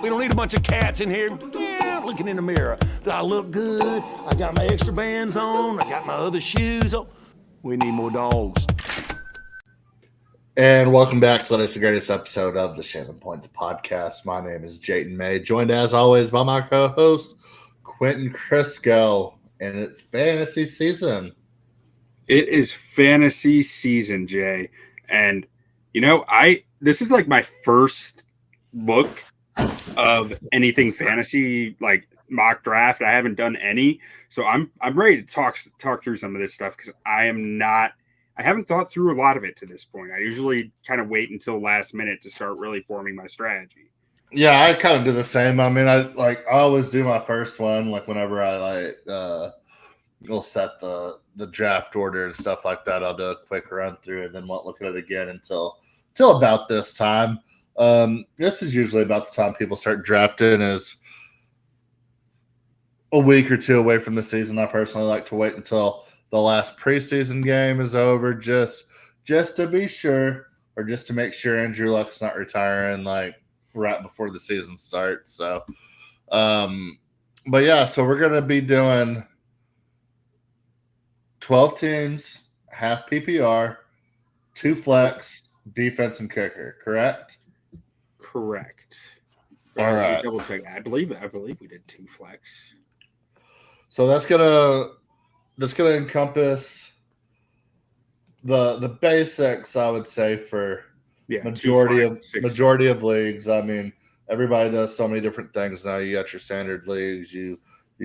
We don't need a bunch of cats in here looking in the mirror. Do I look good? I got my extra bands on. I got my other shoes on. We need more dogs. And welcome back to the latest and greatest episode of the Shannon Points podcast. My name is Jayden May, joined as always by my co-host, Quentin Crisco, and it's fantasy season. It is fantasy season, Jay. And, this is like my first look of anything fantasy, like mock draft. I haven't done any. So I'm ready to talk through some of this stuff because I haven't thought through a lot of it to this point. I usually kind of wait until last minute to start really forming my strategy. Yeah, I kind of do the same. I mean, I always do my first one, like whenever I we'll set the draft order and stuff like that. I'll do a quick run through and then won't look at it again until about this time. This is usually about the time people start drafting, is a week or two away from the season. I personally like to wait until the last preseason game is over, just to be sure, or just to make sure Andrew Luck's not retiring like right before the season starts. So, but yeah, so we're gonna be doing 12 teams, half PPR, 2 flex, defense and kicker, correct? Correct. All right. Double check. I believe we did 2 flex. So that's gonna encompass the basics, I would say, for majority of leagues. I mean, everybody does so many different things now. You got your standard leagues, you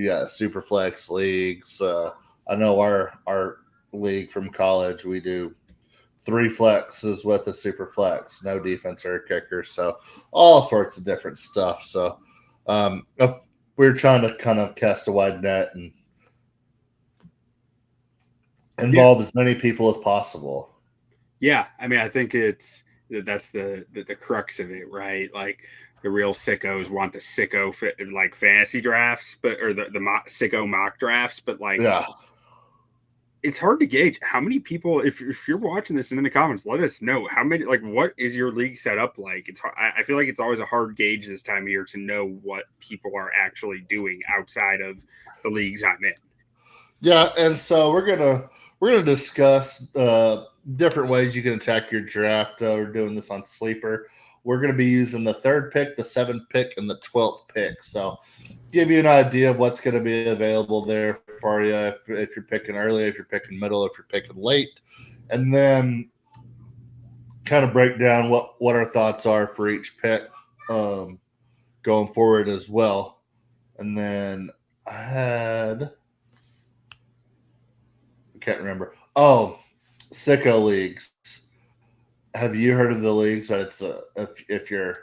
got super flex leagues. I know our league from college, we do 3 flexes with a super flex, no defense or a kicker. So all sorts of different stuff. So if we're trying to kind of cast a wide net and involve as many people as possible. Yeah, I mean, I think that's the crux of it, right? Like the real sickos want the sicko like fantasy drafts, or the sicko mock drafts, but like, yeah, it's hard to gauge how many people. If you're watching this and in the comments, let us know how many. Like, what is your league set up like? I feel like it's always a hard gauge this time of year to know what people are actually doing outside of the leagues I'm in. Yeah, and so we're gonna discuss different ways you can attack your draft. We're doing this on Sleeper. We're going to be using the 3rd pick, the 7th pick, and the 12th pick. So give you an idea of what's going to be available there for you if you're picking early, if you're picking middle, if you're picking late. And then kind of break down what our thoughts are for each pick going forward as well. And then I can't remember. Oh, Sicko Leagues. Have you heard of the leagues that it's if your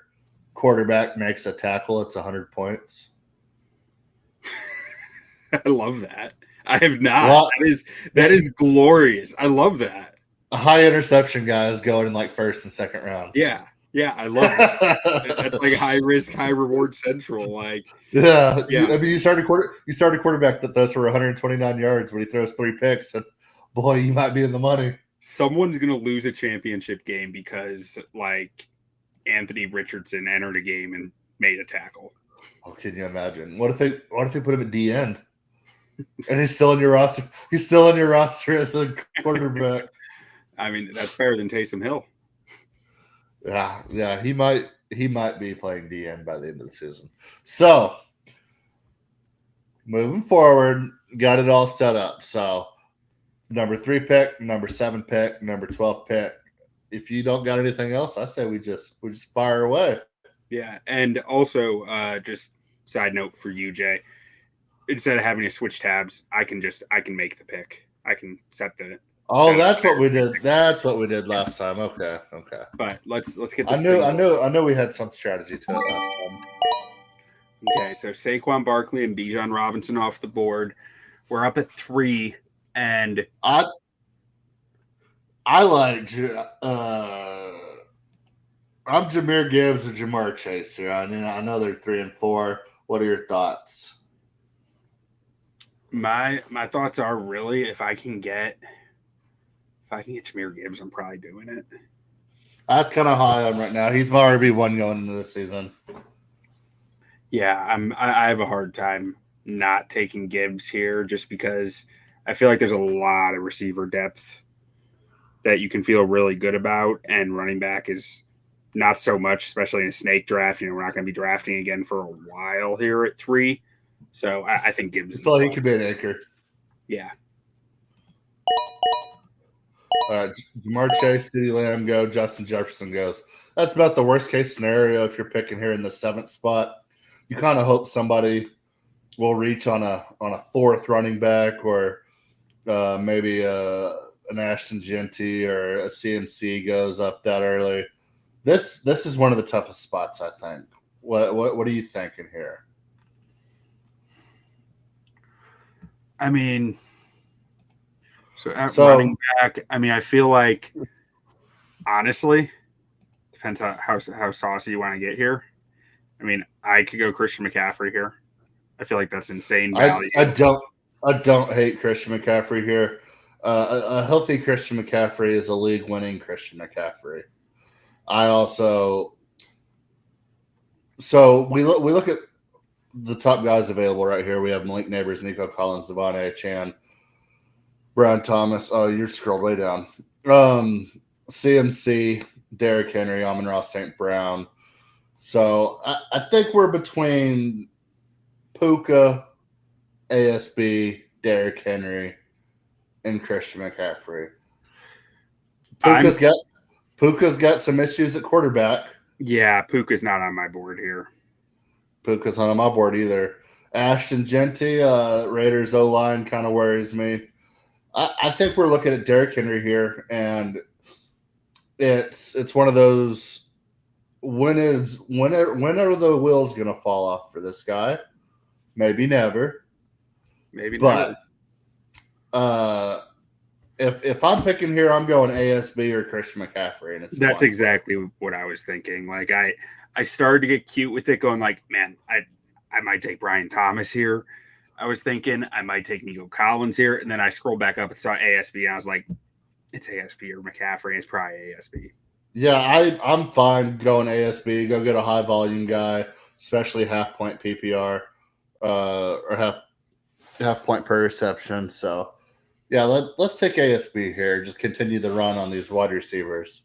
quarterback makes a tackle, it's 100 points? I love that. I have not. Well, that is glorious. I love that. A high interception guy is going in like 1st and 2nd round. Yeah, I love that. That's like high risk, high reward central. Like, yeah. I mean, you start a quarterback that throws for 129 yards when he throws 3 picks, and boy, you might be in the money. Someone's going to lose a championship game because, like, Anthony Richardson entered a game and made a tackle. Oh, can you imagine? What if they put him at D end, and he's still in your roster? He's still in your roster as a quarterback. I mean, that's better than Taysom Hill. Yeah, he might be playing D end by the end of the season. So, moving forward, got it all set up. So, number 3 pick, number 7 pick, number 12 pick. If you don't got anything else, I say we just fire away. Yeah, and also just side note for you, Jay. Instead of having to switch tabs, I can make the pick. I can set the. Oh, that's what we did. That's what we did last time. Okay. But let's get this. I know we had some strategy to it last time. Okay, so Saquon Barkley and Bijan Robinson off the board. We're up at 3. And I like I'm Jahmyr Gibbs and Jamar Chase here. I mean, I know they're 3 and 4. What are your thoughts? My thoughts are really if I can get Jahmyr Gibbs, I'm probably doing it. That's kind of high on right now. He's my RB1 going into the season. Yeah, I have a hard time not taking Gibbs here just because I feel like there's a lot of receiver depth that you can feel really good about, and running back is not so much, especially in a snake draft. We're not going to be drafting again for a while here at 3. So I think Gibbs is I feel like he could be an anchor. Yeah. All right, Jamar Chase, CeeDee Lamb go, Justin Jefferson goes. That's about the worst case scenario if you're picking here in the 7th spot. You kind of hope somebody will reach on a 4th running back, or maybe an Ashton Genty or a CMC goes up that early. This is one of the toughest spots, I think. What are you thinking here? I mean, so at running back, I feel like, honestly, depends on how saucy you want to get here. I could go Christian McCaffrey here. I feel like that's insane value. I don't hate Christian McCaffrey here. A healthy Christian McCaffrey is a league-winning Christian McCaffrey. So we look at the top guys available right here. We have Malik Neighbors, Nico Collins, Devon A. Chan, Brian Thomas. Oh, you're scrolled way down. CMC, Derrick Henry, Amon-Ra St. Brown. So I think we're between Puka, ASB, Derrick Henry, and Christian McCaffrey. Puka's got some issues at quarterback. Yeah, Puka's not on my board here. Puka's not on my board either. Ashton Genty, Raiders O-line kind of worries me. I think we're looking at Derrick Henry here, and it's one of those. When are the wheels going to fall off for this guy? Maybe never. Maybe but never. If I'm picking here, I'm going ASB or Christian McCaffrey, and that's exactly what I was thinking. Like I started to get cute with it, going like, man, I might take Brian Thomas here. I was thinking I might take Nico Collins here, and then I scrolled back up and saw ASB, and I was like, it's ASB or McCaffrey. It's probably ASB. Yeah, I'm fine going ASB. Go get a high volume guy, especially half point PPR, or half point per reception. So, yeah, let's take ASB here. Just continue the run on these wide receivers.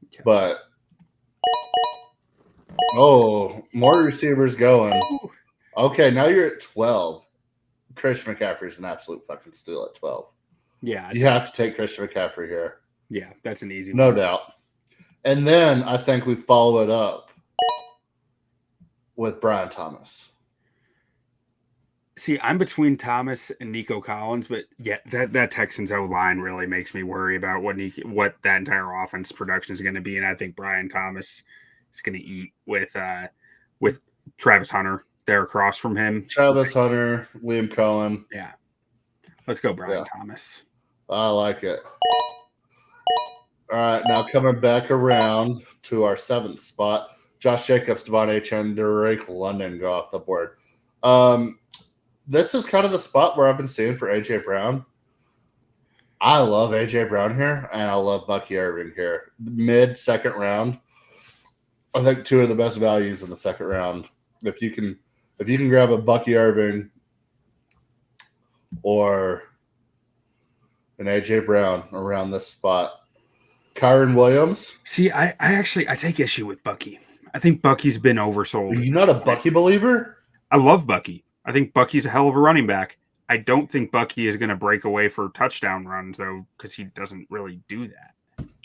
Okay. But more receivers going. Okay, now you're at 12. Christian McCaffrey is an absolute fucking steal at 12. Yeah, you have to take Christian McCaffrey here. Yeah, that's an easy one. No one. doubt. And then I think we follow it up with Brian Thomas. See, I'm between Thomas and Nico Collins, but yeah, that Texans O-line really makes me worry about what that entire offense production is going to be, and I think Brian Thomas is going to eat with Travis Hunter there across from him. Travis Hunter, Liam Cohen. Yeah, let's go Brian Thomas. I like it. All right, now coming back around to our 7th spot, Josh Jacobs, Devon H. and Drake London go off the board. This is kind of the spot where I've been seeing for A.J. Brown. I love A.J. Brown here, and I love Bucky Irving here. Mid-second round, I think 2 of the best values in the 2nd round. If you can grab a Bucky Irving or an A.J. Brown around this spot. Kyron Williams. See, I take issue with Bucky. I think Bucky's been oversold. Are you not a Bucky believer? I love Bucky. I think Bucky's a hell of a running back. I don't think Bucky is going to break away for touchdown runs, though, because he doesn't really do that.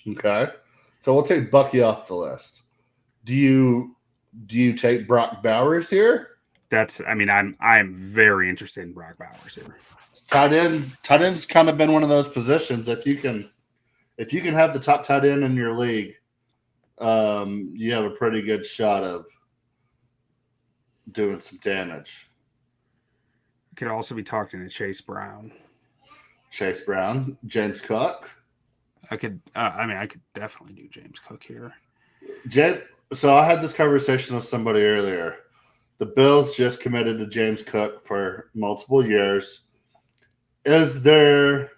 Okay. So we'll take Bucky off the list. Do you take Brock Bowers here? I'm very interested in Brock Bowers here. Tight ends kind of been one of those positions. If you can have the top tight end in your league, you have a pretty good shot of doing some damage. Could also be talking to Chase Brown. James Cook. I could definitely do James Cook here. So I had this conversation with somebody earlier. The Bills just committed to James Cook for multiple years. Is there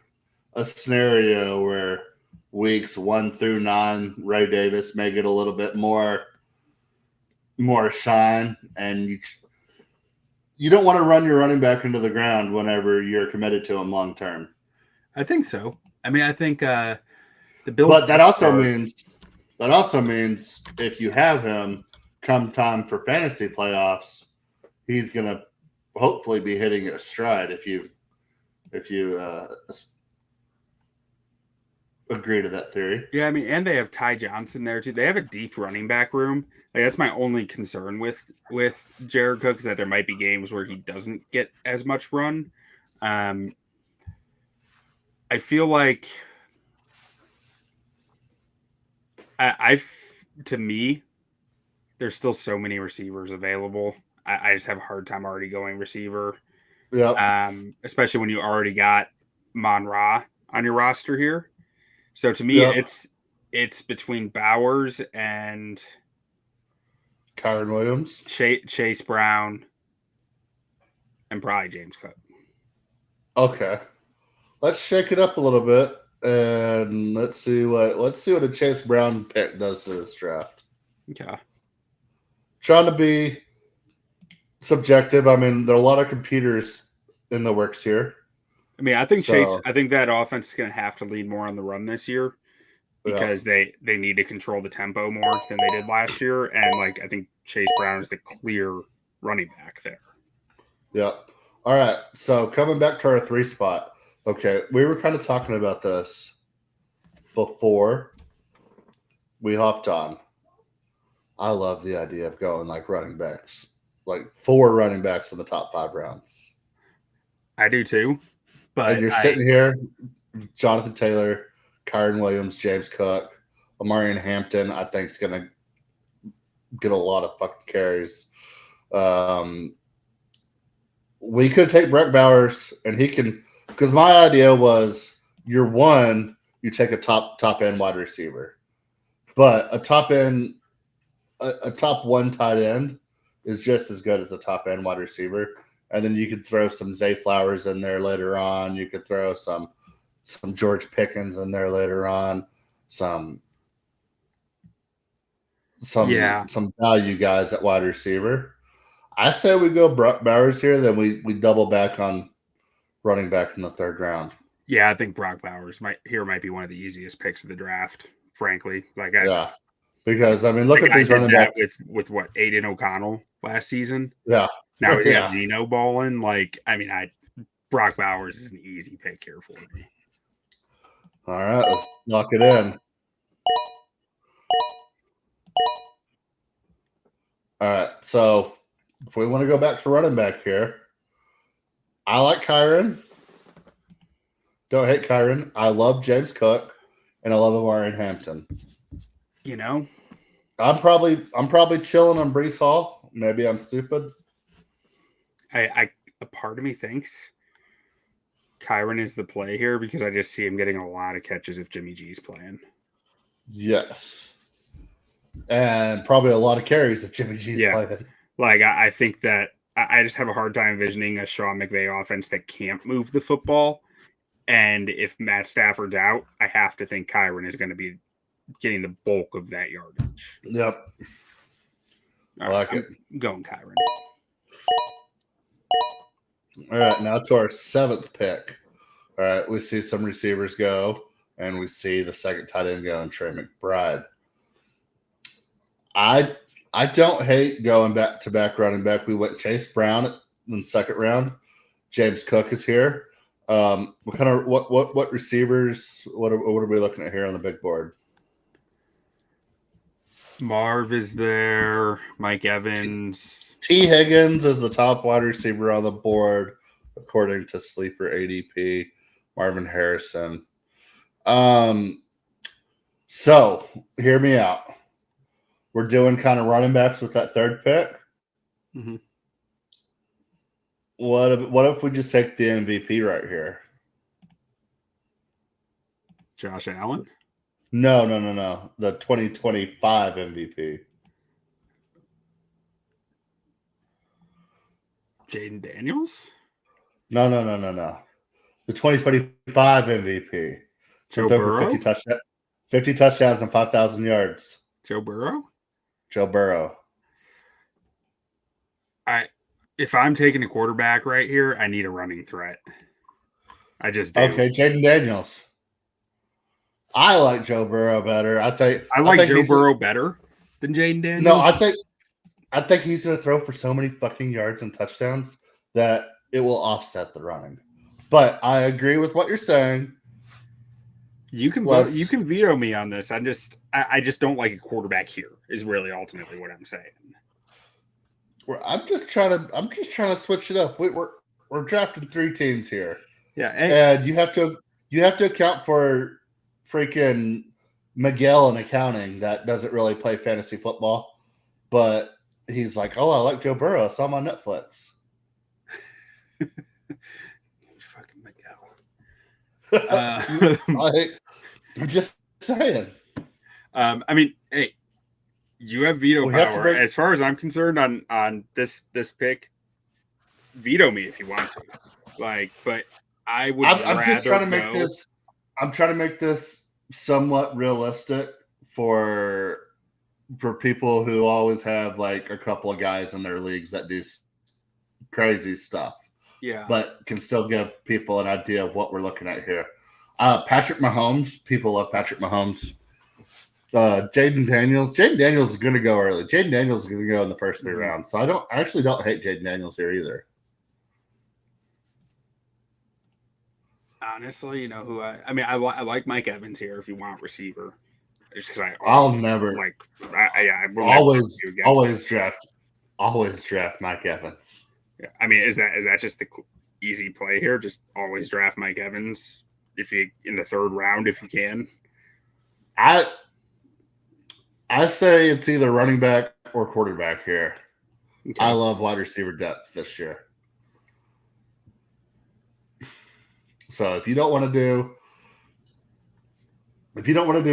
a scenario where weeks 1 through 9, Ray Davis may get a little bit more more shine, and you don't want to run your running back into the ground whenever you're committed to him long term. I think so. I mean, I think the Bills. But that also means if you have him come time for fantasy playoffs, he's gonna hopefully be hitting a stride if you agree to that theory. Yeah, I mean, and they have Ty Johnson there too. They have a deep running back room. Like, that's my only concern with Jared Cook, is that there might be games where he doesn't get as much run. I feel like to me, there's still so many receivers available. I just have a hard time already going receiver. Yeah. Especially when you already got Mon-Ra on your roster here. So to me, it's between Bowers and Kyren Williams, Chase Brown, and probably James Cook. Okay, let's shake it up a little bit and let's see what a Chase Brown pick does to this draft. Okay, trying to be subjective. I mean, there are a lot of computers in the works here. I mean, I think that offense is going to have to lean more on the run this year because they need to control the tempo more than they did last year. And I think Chase Brown is the clear running back there. Yeah. All right. So coming back to our 3 spot. Okay. We were kind of talking about this before we hopped on. I love the idea of going running backs, 4 running backs in the top 5 rounds. I do too. But and you're sitting here, Jonathan Taylor, Kyren Williams, James Cook, Amari Hampton, I think is going to get a lot of fucking carries. We could take Brett Bowers, and he can – because my idea was you take a top end wide receiver. But a top 1 tight end is just as good as a top end wide receiver. And then you could throw some Zay Flowers in there later on. You could throw some George Pickens in there later on. Some value guys at wide receiver. I say we go Bowers here, then we double back on running back in the 3rd round. Yeah, I think Brock Bowers might be one of the easiest picks of the draft, frankly. Because I mean, look at these running backs with what, Aiden O'Connell last season. Yeah. Now he's got Geno balling. Brock Bowers is an easy pick here for me. All right, let's lock it in. All right, so if we want to go back to running back here, I like Kyren. Don't hate Kyren. I love James Cook, and I love Amari Hampton. I'm probably chilling on Breece Hall. Maybe I'm stupid. A part of me thinks Kyren is the play here because I just see him getting a lot of catches if Jimmy G's playing. Yes. And probably a lot of carries if Jimmy G's playing. I think that I just have a hard time envisioning a Sean McVay offense that can't move the football. And if Matt Stafford's out, I have to think Kyren is going to be getting the bulk of that yardage. Yep. I like it. I'm going Kyren. All right, now to our 7th pick. All right, we see some receivers go, and we see the 2nd tight end go, and Trey McBride. I don't hate going back-to-back running back. We went Chase Brown in the 2nd round. James Cook is here. What receivers? What are we looking at here on the big board? Marv is there. Mike Evans. T. Higgins is the top wide receiver on the board, according to Sleeper ADP. Marvin Harrison. So, hear me out. We're doing kind of running backs with that 3rd pick. Mm-hmm. What if we just take the MVP right here? Josh Allen? No. The 2025 MVP. Jaden Daniels? No. The 2025 MVP. Joe Burrow? 50 touchdowns and 5,000 yards. Joe Burrow? Joe Burrow. if I'm taking a quarterback right here, I need a running threat. I just do. Okay, Jaden Daniels. I like Joe Burrow better. I think Joe Burrow better than Jaden Daniels. No, I think he's going to throw for so many fucking yards and touchdowns that it will offset the running. But I agree with what you're saying. You can veto me on this. I just don't like a quarterback here. Is really ultimately what I'm saying. I'm just trying to switch it up. We're drafting 3 teams here. Yeah, and you have to account for freaking Miguel in accounting that doesn't really play fantasy football, but he's like, oh, I like Joe Burrow. I saw him on Netflix. Fucking Miguel. I'm just saying. I mean, hey, you have veto power. As far as I'm concerned on this pick, veto me if you want to. But I would. I'm just trying to make this. I'm trying to make this somewhat realistic for people who always have like a couple of guys in their leagues that do crazy stuff. Yeah. But can still give people an idea of what we're looking at here. Patrick Mahomes. People love Patrick Mahomes. Jaden Daniels. Jaden Daniels is going to go early. Jaden Daniels is going to go in the first 3 rounds. So I actually don't hate Jaden Daniels here either. Honestly, you know who I like Mike Evans here if you want receiver. Just because always draft Mike Evans. Yeah, I mean, is that just the easy play here? Just always draft Mike Evans if you in the 3rd round if you can. I say it's either running back or quarterback here. Okay. I love wide receiver depth this year. So if you don't want to do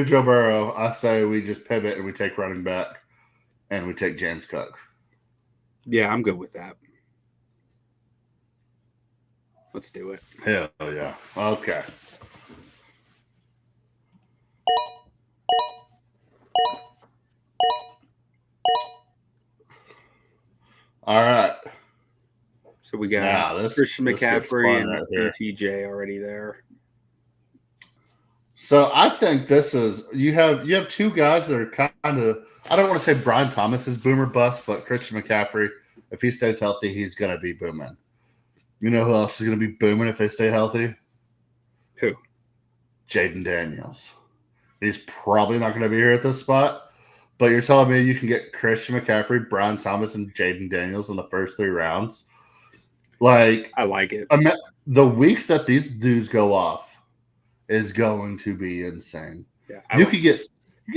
Joe Burrow, I say we just pivot and we take running back and we take James Cook. Yeah, I'm good with that. Let's do it. Hell yeah. Okay. All right. So we got Christian McCaffrey and BTJ already there. So I think this is you have 2 guys that are kind of, I don't want to say Brian Thomas is boomer bust, but Christian McCaffrey, if he stays healthy, he's going to be booming. You know who else is going to be booming if they stay healthy? Who? Jaden Daniels. He's probably not going to be here at this spot, but you're telling me you can get Christian McCaffrey, Brian Thomas, and Jaden Daniels in the first 3 rounds? Like, I like it. The weeks that these dudes go off is going to be insane. Yeah, you could get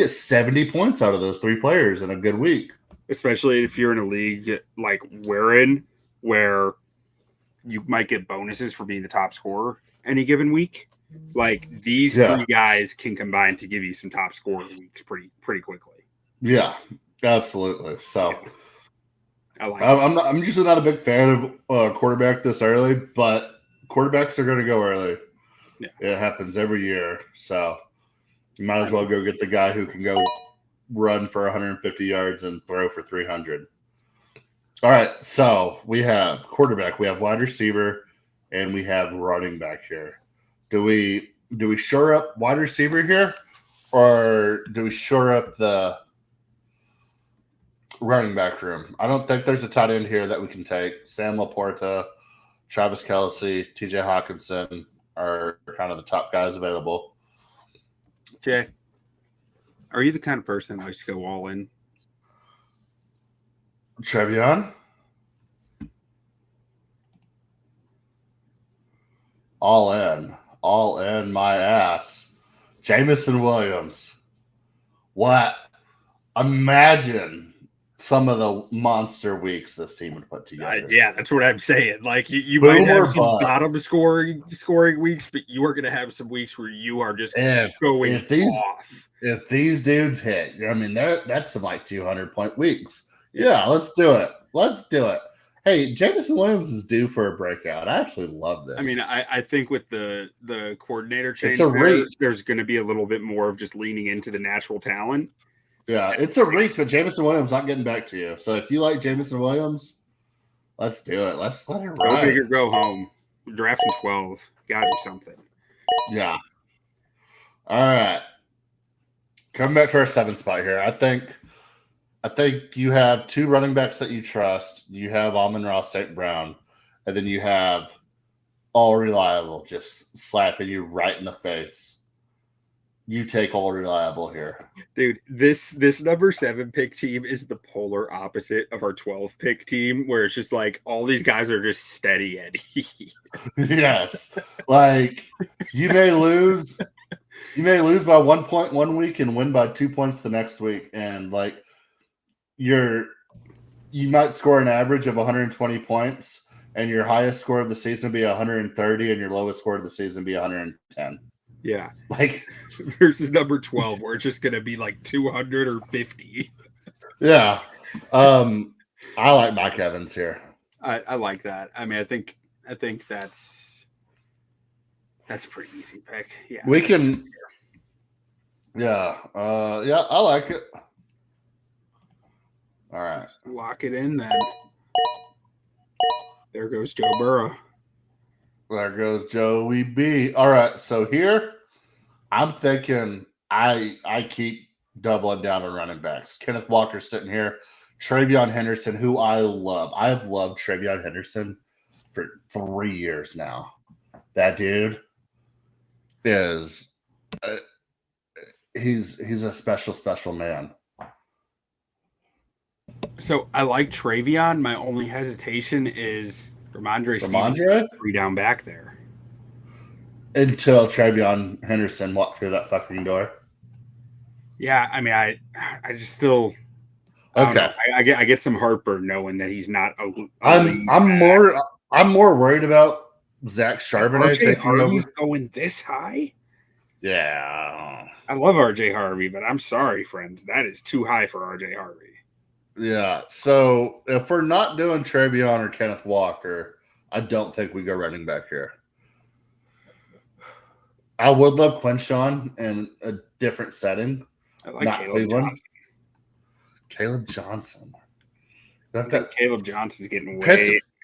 70 points out of those 3 players in a good week. Especially if you're in a league like we're in, where you might get bonuses for being the top scorer any given week. Like these 3 guys can combine to give you some top scorer weeks pretty quickly. Yeah, absolutely. So I like I'm just not a big fan of quarterback this early, but quarterbacks are going to go early. Yeah. It happens every year. So you might as well go get the guy who can go run for 150 yards and throw for 300. All right. So we have quarterback, we have wide receiver, and we have running back here. Do we shore up wide receiver here, or do we shore up the running back room? I don't think there's a tight end here that we can take. Sam Laporta, Travis Kelce, TJ Hawkinson are kind of the top guys available. Jay, are you the kind of person that likes to go all in? Trevion? All in. All in my ass. Jameson Williams. What? Imagine some of the monster weeks this team would put together. Yeah, that's what I'm saying. Like you might have some bottom scoring weeks, but you are going to have some weeks where you are just going off. If these dudes hit, I mean, that's some like 200-point weeks. Yeah, let's do it. Let's do it. Hey, Jameson Williams is due for a breakout. I actually love this. I mean, I think with the coordinator change, there's going to be a little bit more of just leaning into the natural talent. Yeah, it's a reach, but Jameson Williams not getting back to you. So if you like Jameson Williams, Let's do it. Let's let it Go ride. big or go home. We're drafting 12. Gotta do something. Yeah. All right. Come back to our 7th spot here. I think you have 2 running backs that you trust. You have Amon-Ra St. Brown, and then you have All Reliable just slapping you right in the face. You take All Reliable here. Dude, this number 7 pick team is the polar opposite of our 12 pick team, where it's just like all these guys are just steady Eddie. Yes. Like you may lose by 1 point one week and win by 2 points the next week. And like you might score an average of 120 points, and your highest score of the season be 130, and your lowest score of the season be 110. Yeah. Like versus number 12, where it's just gonna be like 200 or 50. Yeah. I like Mike Evans here. I like that. I mean, I think that's a pretty easy pick. Yeah. We can Yeah. Yeah, I like it. All right. Let's lock it in then. There goes Joe Burrow. There goes Joey B. All right, so here I'm thinking I keep doubling down on running backs. Kenneth Walker sitting here. Travion Henderson, who I love. I've loved Travion Henderson for 3 years now. That dude is he's a special man. So I like Travion. My only hesitation is Ramondre Stevenson 3 down back there. Until Travion Henderson walked through that fucking door. Yeah, I mean, I just still okay. I get some heartburn knowing that he's not. I'm more worried about Zach Charbonnet taking Harvey's over. Going this high. Yeah, I love RJ Harvey, but I'm sorry, friends, that is too high for RJ Harvey. Yeah, so if we're not doing Travion or Kenneth Walker, I don't think we go running back here. I would love Quinshon in a different setting. I like Caleb Johnson. Caleb Johnson's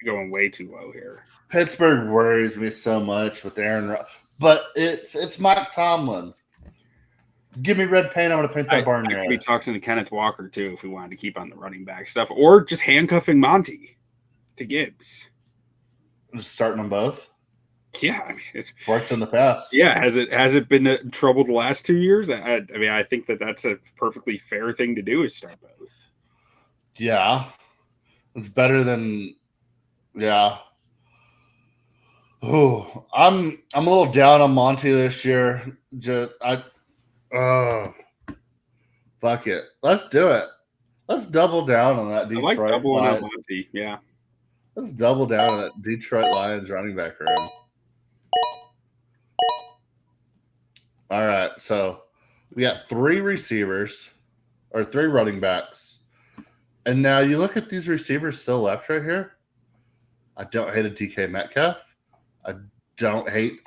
going way too low here. Pittsburgh worries me so much with Aaron, but it's Mike Tomlin. Give me red paint. I'm going to paint that barn red. I could be talking to Kenneth Walker too if we wanted to keep on the running back stuff, or just handcuffing Monty to Gibbs. Just starting them both. Yeah, I mean, it's worked in the past. Yeah, has it been trouble the last 2 years? I mean, I think that's a perfectly fair thing to do is start both. Yeah, it's better than Oh, I'm a little down on Monty this year. Fuck it. Let's do it. Let's double down on that Detroit. I like doubling on Monty. Yeah. Let's double down on that Detroit Lions running back room. All right, so we got 3 receivers or 3 running backs. And now you look at these receivers still left right here. I don't hate a DK Metcalf. I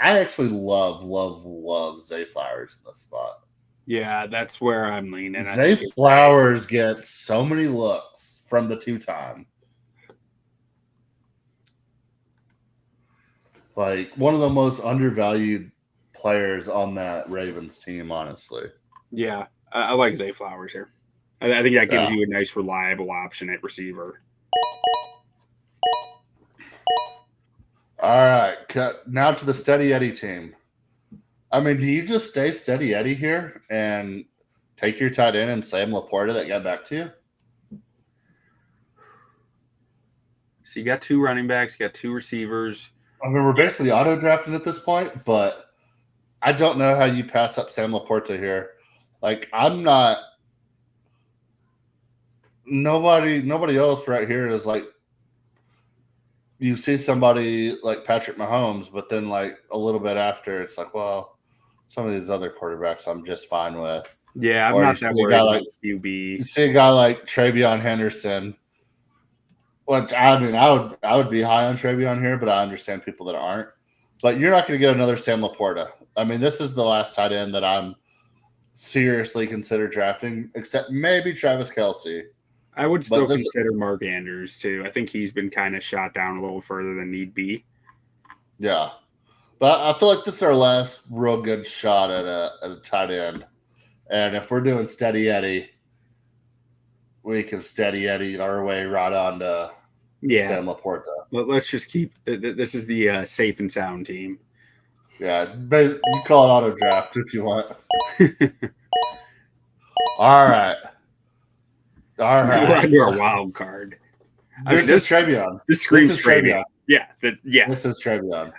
actually love Zay Flowers in this spot. Yeah, that's where I'm leaning. Zay Flowers gets so many looks from the 2-time. Like one of the most undervalued players on that Ravens team, honestly. Yeah, I like Zay Flowers here. I think that gives you a nice, reliable option at receiver. All right, now to the Steady Eddie team. I mean, do you just stay Steady Eddie here and take your tight end and Sam Laporta that got back to you? So you got 2 running backs, you got 2 receivers. I mean, we're basically auto-drafting at this point, but I don't know how you pass up Sam Laporta here. Like, I'm not – nobody else right here is like – you see somebody like Patrick Mahomes, but then like a little bit after, it's like, well, some of these other quarterbacks I'm just fine with. Yeah, I'm not that worried about QB. You see a guy like Travion Henderson, which I mean, I would be high on Travion here, but I understand people that aren't. But you're not going to get another Sam Laporta. I mean, this is the last tight end that I'm seriously consider drafting, except maybe Travis Kelce. I would still consider Mark Andrews too. I think he's been kind of shot down a little further than need be. Yeah, but I feel like this is our last real good shot at a tight end, and if we're doing steady Eddie, we can steady Eddie our way right on to Sam Laporta. Let's just keep. This is the safe and sound team. Yeah, you call it auto draft if you want. All right. We're under our wild card. This is Trevion. This screams Trevion. Yeah. This is Trevion.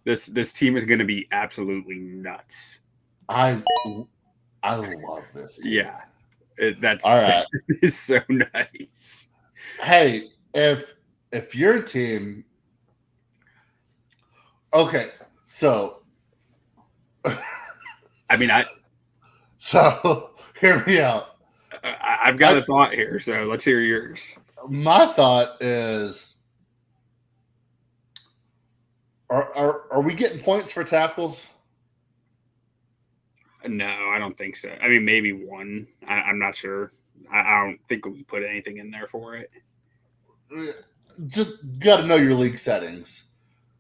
This team is going to be absolutely nuts. I love this team. Yeah. That's all right. It's so nice. Hey, if your team, okay, so so hear me out. I've got a thought here, so let's hear yours. My thought is, are we getting points for tackles? No, I don't think so. I mean, maybe one. I'm not sure. I don't think we put anything in there for it. Just got to know your league settings,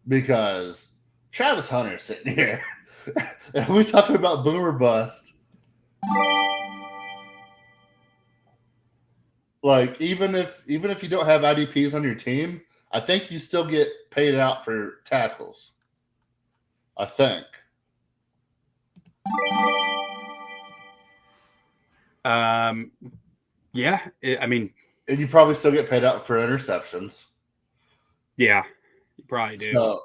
because Travis Hunter's sitting here. And we talking about boomer bust. Like, even if you don't have IDPs on your team, I think you still get paid out for tackles. I think. Yeah. And you probably still get paid out for interceptions. Yeah, you probably do. So,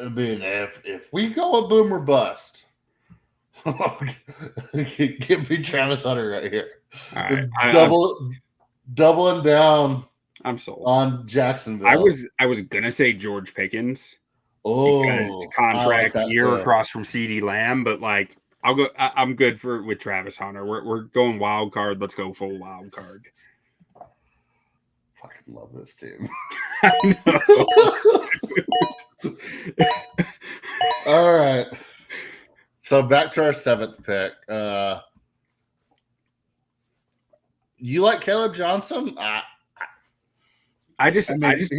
if we go a boomer bust, give me Travis Hunter right here. All right. Doubling down. I'm sold on Jacksonville. I was gonna say George Pickens. Oh, because contract year across from CeeDee Lamb, but like I'll go. I'm good with Travis Hunter. We're going wild card. Let's go full wild card. Fucking love this team. I know. All right. So back to our 7th pick. You like Caleb Johnson? I just don't think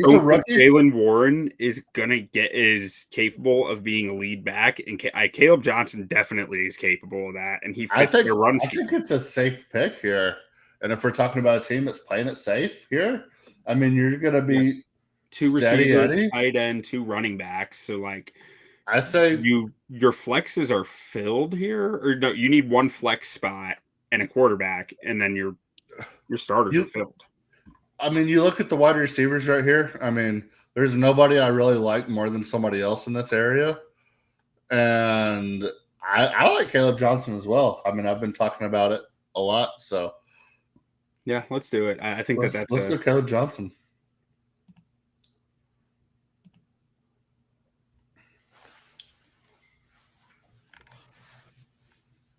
Jaylen Warren is capable of being a lead back, and Caleb Johnson definitely is capable of that, and he fits their run scheme. I think it's a safe pick here, and if we're talking about a team that's playing it safe here, I mean, you're going to be 2 receivers, tight end, 2 running backs. So, like, I say your flexes are filled here, or no? You need 1 flex spot and a quarterback, and then your starters are filled. I mean, you look at the wide receivers right here. I mean, there's nobody I really like more than somebody else in this area. And I like Caleb Johnson as well. I mean, I've been talking about it a lot. So, yeah, let's do it. I think let's do Caleb Johnson.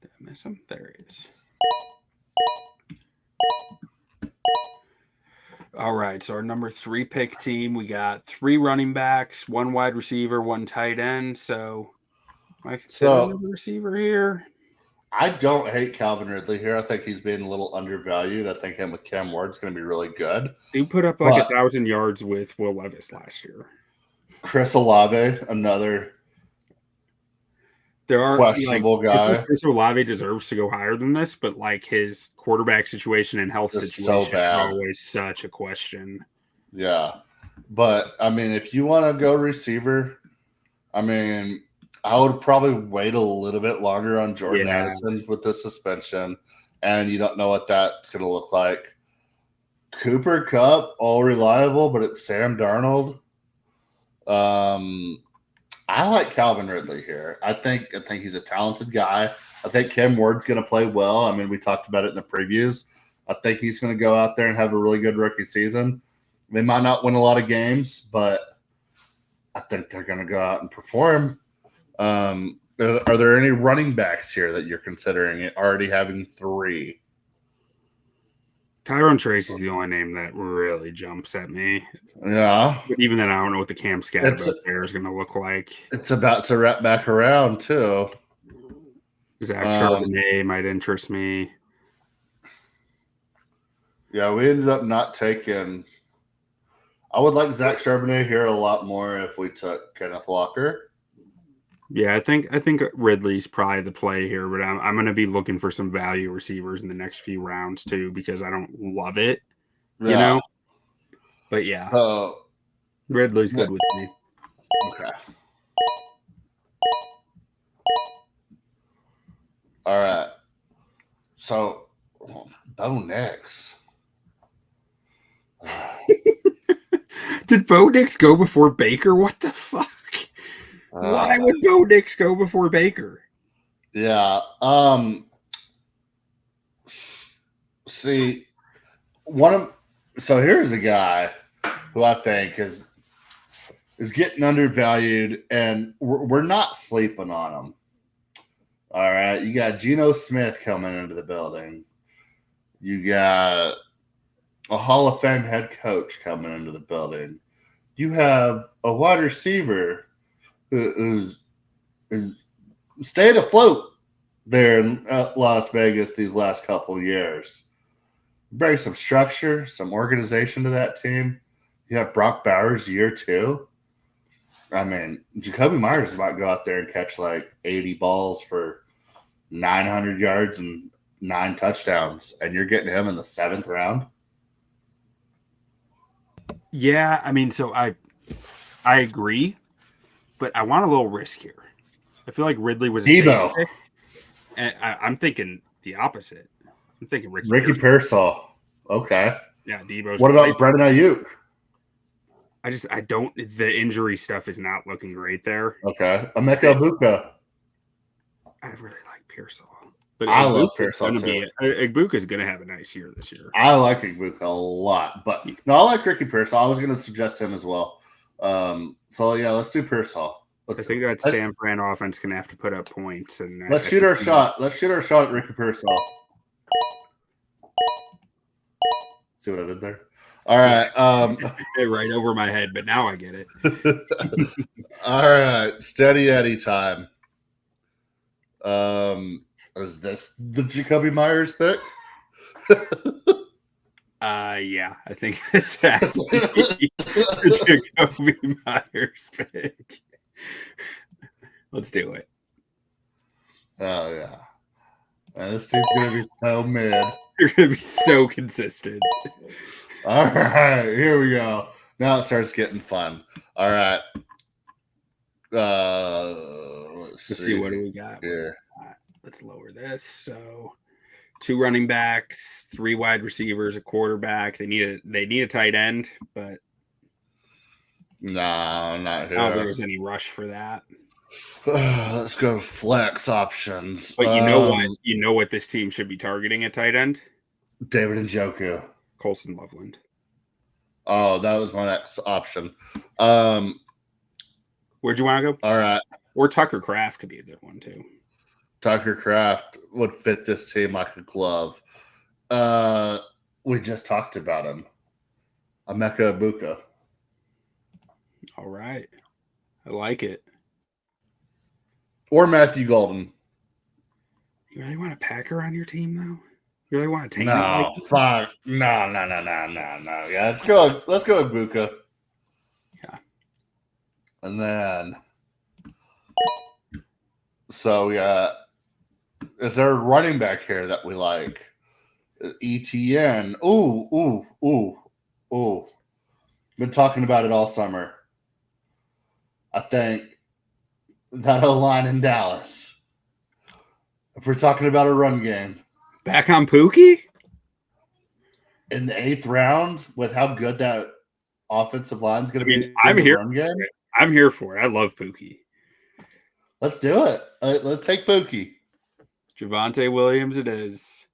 Did I miss him? There he is. All right, so our number 3 pick team, we got 3 running backs, 1 wide receiver, 1 tight end. So I consider another receiver here. I don't hate Calvin Ridley here. I think he's being a little undervalued. I think him with Cam Ward's going to be really good. He put up like 1,000 yards with Will Levis last year. Chris Olave, another questionable guy. Chris Olave deserves to go higher than this, but like his quarterback situation and health situation is always such a question. Yeah. But I mean, if you want to go receiver, I mean, I would probably wait a little bit longer on Jordan Addison with the suspension, and you don't know what that's going to look like. Cooper Kupp, all reliable, but it's Sam Darnold. I like Calvin Ridley here. I think he's a talented guy. I think Cam Ward's going to play well. I mean, we talked about it in the previews. I think he's going to go out there and have a really good rookie season. They might not win a lot of games, but I think they're going to go out and perform. Are there any running backs here that you're considering already having 3? Tyrone Trace is the only name that really jumps at me. Yeah. But even then, I don't know what the Cam Scatterback there is going to look like. It's about to wrap back around, too. Zach Charbonnet might interest me. Yeah, we ended up not taking. I would like Zach Charbonnet here a lot more if we took Kenneth Walker. Yeah, I think Ridley's probably the play here, but I'm going to be looking for some value receivers in the next few rounds too because I don't love it, you know. But yeah, Ridley's good with me. Okay. All right. So, Bo Nix. Did Bo Nix go before Baker? What the fuck? Why would Bo Nix go before Baker? Yeah. See, so here's a guy who I think is getting undervalued, and we're not sleeping on him. All right, you got Geno Smith coming into the building. You got a Hall of Fame head coach coming into the building. You have a wide receiver who's stayed afloat there in Las Vegas these last couple of years. Bring some structure, some organization to that team. You have Brock Bowers year 2. I mean, Jacoby Myers might go out there and catch like 80 balls for 900 yards and 9 touchdowns, and you're getting him in the 7th round. Yeah, I mean, so I agree, but I want a little risk here. I feel like Ridley was a Debo, and I'm thinking the opposite. I'm thinking Ricky Pearsall. Okay. Yeah, Debo's. What about Brandon Ayuk? I don't. The injury stuff is not looking great there. Okay, Emeka Egbuka. I really like Pearsall, but I love Pearsall too. Egbuka's going to have a nice year this year. I like Egbuka a lot, but no, I like Ricky Pearsall. I was going to suggest him as well. So yeah, let's do Pearsall. I think that San Fran offense going to have to put up points, and let's shoot our shot. Let's shoot our shot at Ricky Pearsall. See what I did there? All right. Right over my head, but now I get it. All right. Steady Eddie time. Is this the Jacoby Myers pick? Yeah, I think this has to be the Jacoby Myers pick. Let's do it. Oh, yeah. Man, this team's going to be so mid. You're going to be so consistent. All right, here we go. Now it starts getting fun. All right. Let's see. What do we got here? Let's lower this. So 2 running backs, 3 wide receivers, a quarterback. They need a tight end, but no, not here. I don't think there's any rush for that. Let's go flex options. But you know what this team should be targeting at tight end? David Njoku. Colson Loveland. Oh, that was my next option. Where'd you want to go? All right. Or Tucker Kraft could be a good one too. Tucker Kraft would fit this team like a glove. We just talked about him. Emeka Egbuka. All right. I like it. Or Matthew Golden. You really want a Packer on your team though? You really want to take No, fuck. No. Yeah, let's go Egbuka. Yeah. And then so yeah. Is there a running back here that we like? ETN. Ooh. Been talking about it all summer. I think that O-line in Dallas. If we're talking about a run game. Back on Pookie? In the 8th round, with how good that offensive line is going to be. I'm here. I'm here for it. I love Pookie. Let's do it. Let's take Pookie. Javonte Williams it is.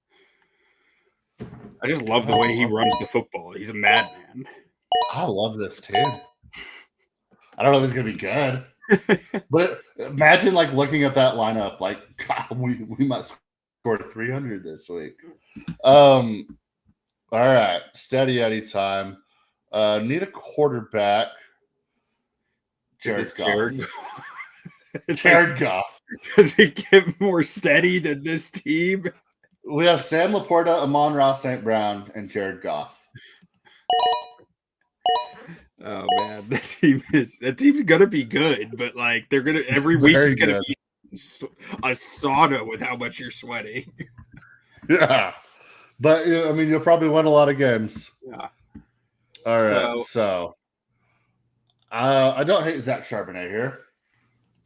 I just love the way he runs the football. He's a madman. I love this team. I don't know if he's going to be good. But imagine like looking at that lineup, like, God, we might score 300 this week. All right. Steady Eddie time. Need a quarterback. Jared Goff. Jared Goff. Does it get more steady than this team? We have Sam Laporta, Amon-Ra St. Brown, and Jared Goff. Oh man, that team's gonna be good, but like they're gonna every week is gonna be a sauna with how much you're sweating. Yeah, but I mean, you'll probably win a lot of games. Yeah. All right, so I don't hate Zach Charbonnet here.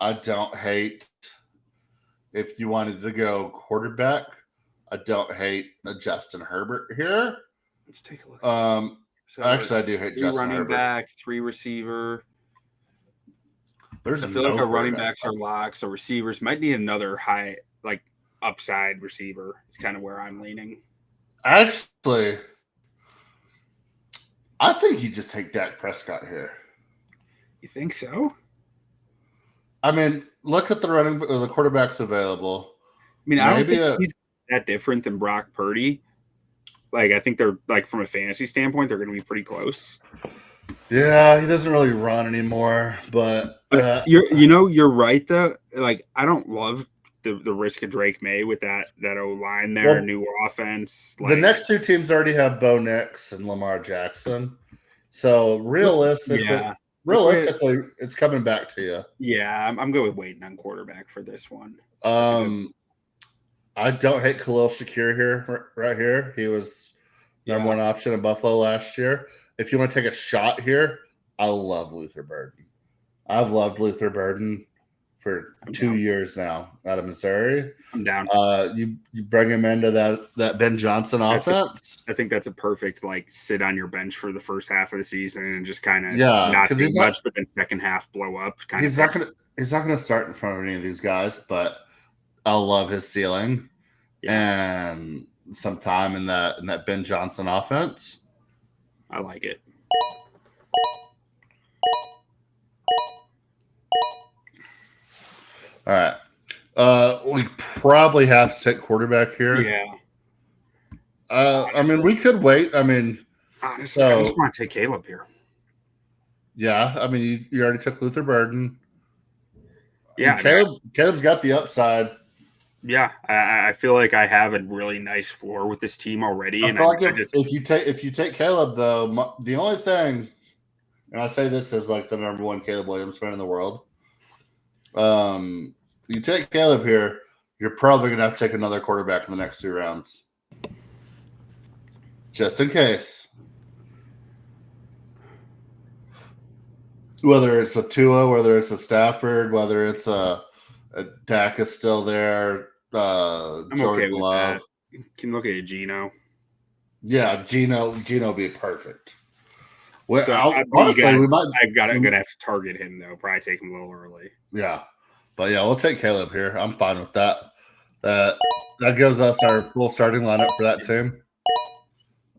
I don't hate if you wanted to go quarterback. I don't hate Justin Herbert here. Let's take a look. So actually, I do hate Justin running Herbert. back, 3 receiver. I feel no like our running backs are locked, so receivers might need another high, like upside receiver. It's kind of where I'm leaning. Actually, I think you just take Dak Prescott here. You think so? I mean, look at the quarterbacks available. I mean, I don't think he's that different than Brock Purdy. Like, I think they're like from a fantasy standpoint, they're going to be pretty close. Yeah, he doesn't really run anymore, but you're right though. Like, I don't love the risk of Drake May with that O line there, new offense. Like, the next two teams already have Bo Nix and Lamar Jackson, so realistically, it's coming back to you. Yeah, I'm good with waiting on quarterback for this one. I don't hate Khalil Shakir here, right here. He was number one option in Buffalo last year. If you want to take a shot here, I love Luther Burden. I've loved Luther Burden for 2 years now out of Missouri. I'm down. You bring him into that Ben Johnson offense. I think that's a perfect sit on your bench for the first half of the season and just kind of not do much, but then second half blow up. He's not gonna start in front of any of these guys, but I love his ceiling and some time in that Ben Johnson offense. I like it. All right. We probably have to take quarterback here. Yeah. I mean, we could wait. I mean, honestly, I just want to take Caleb here. Yeah. I mean, you already took Luther Burden. Yeah. Caleb's got the upside. Yeah. I feel like I have a really nice floor with this team already. If you take Caleb, though, the only thing, and I say this as the number one Caleb Williams fan in the world, you take Caleb here, you're probably going to have to take another quarterback in the next 2 rounds. Just in case. Whether it's a Tua, whether it's a Stafford, whether it's a Dak is still there, I'm Jordan okay with Love. that. You can look at Gino. Yeah, Gino would be perfect. Well, so I'm gonna have to target him though. Probably take him a little early. Yeah, but we'll take Caleb here. I'm fine with that. That gives us our full starting lineup for that team.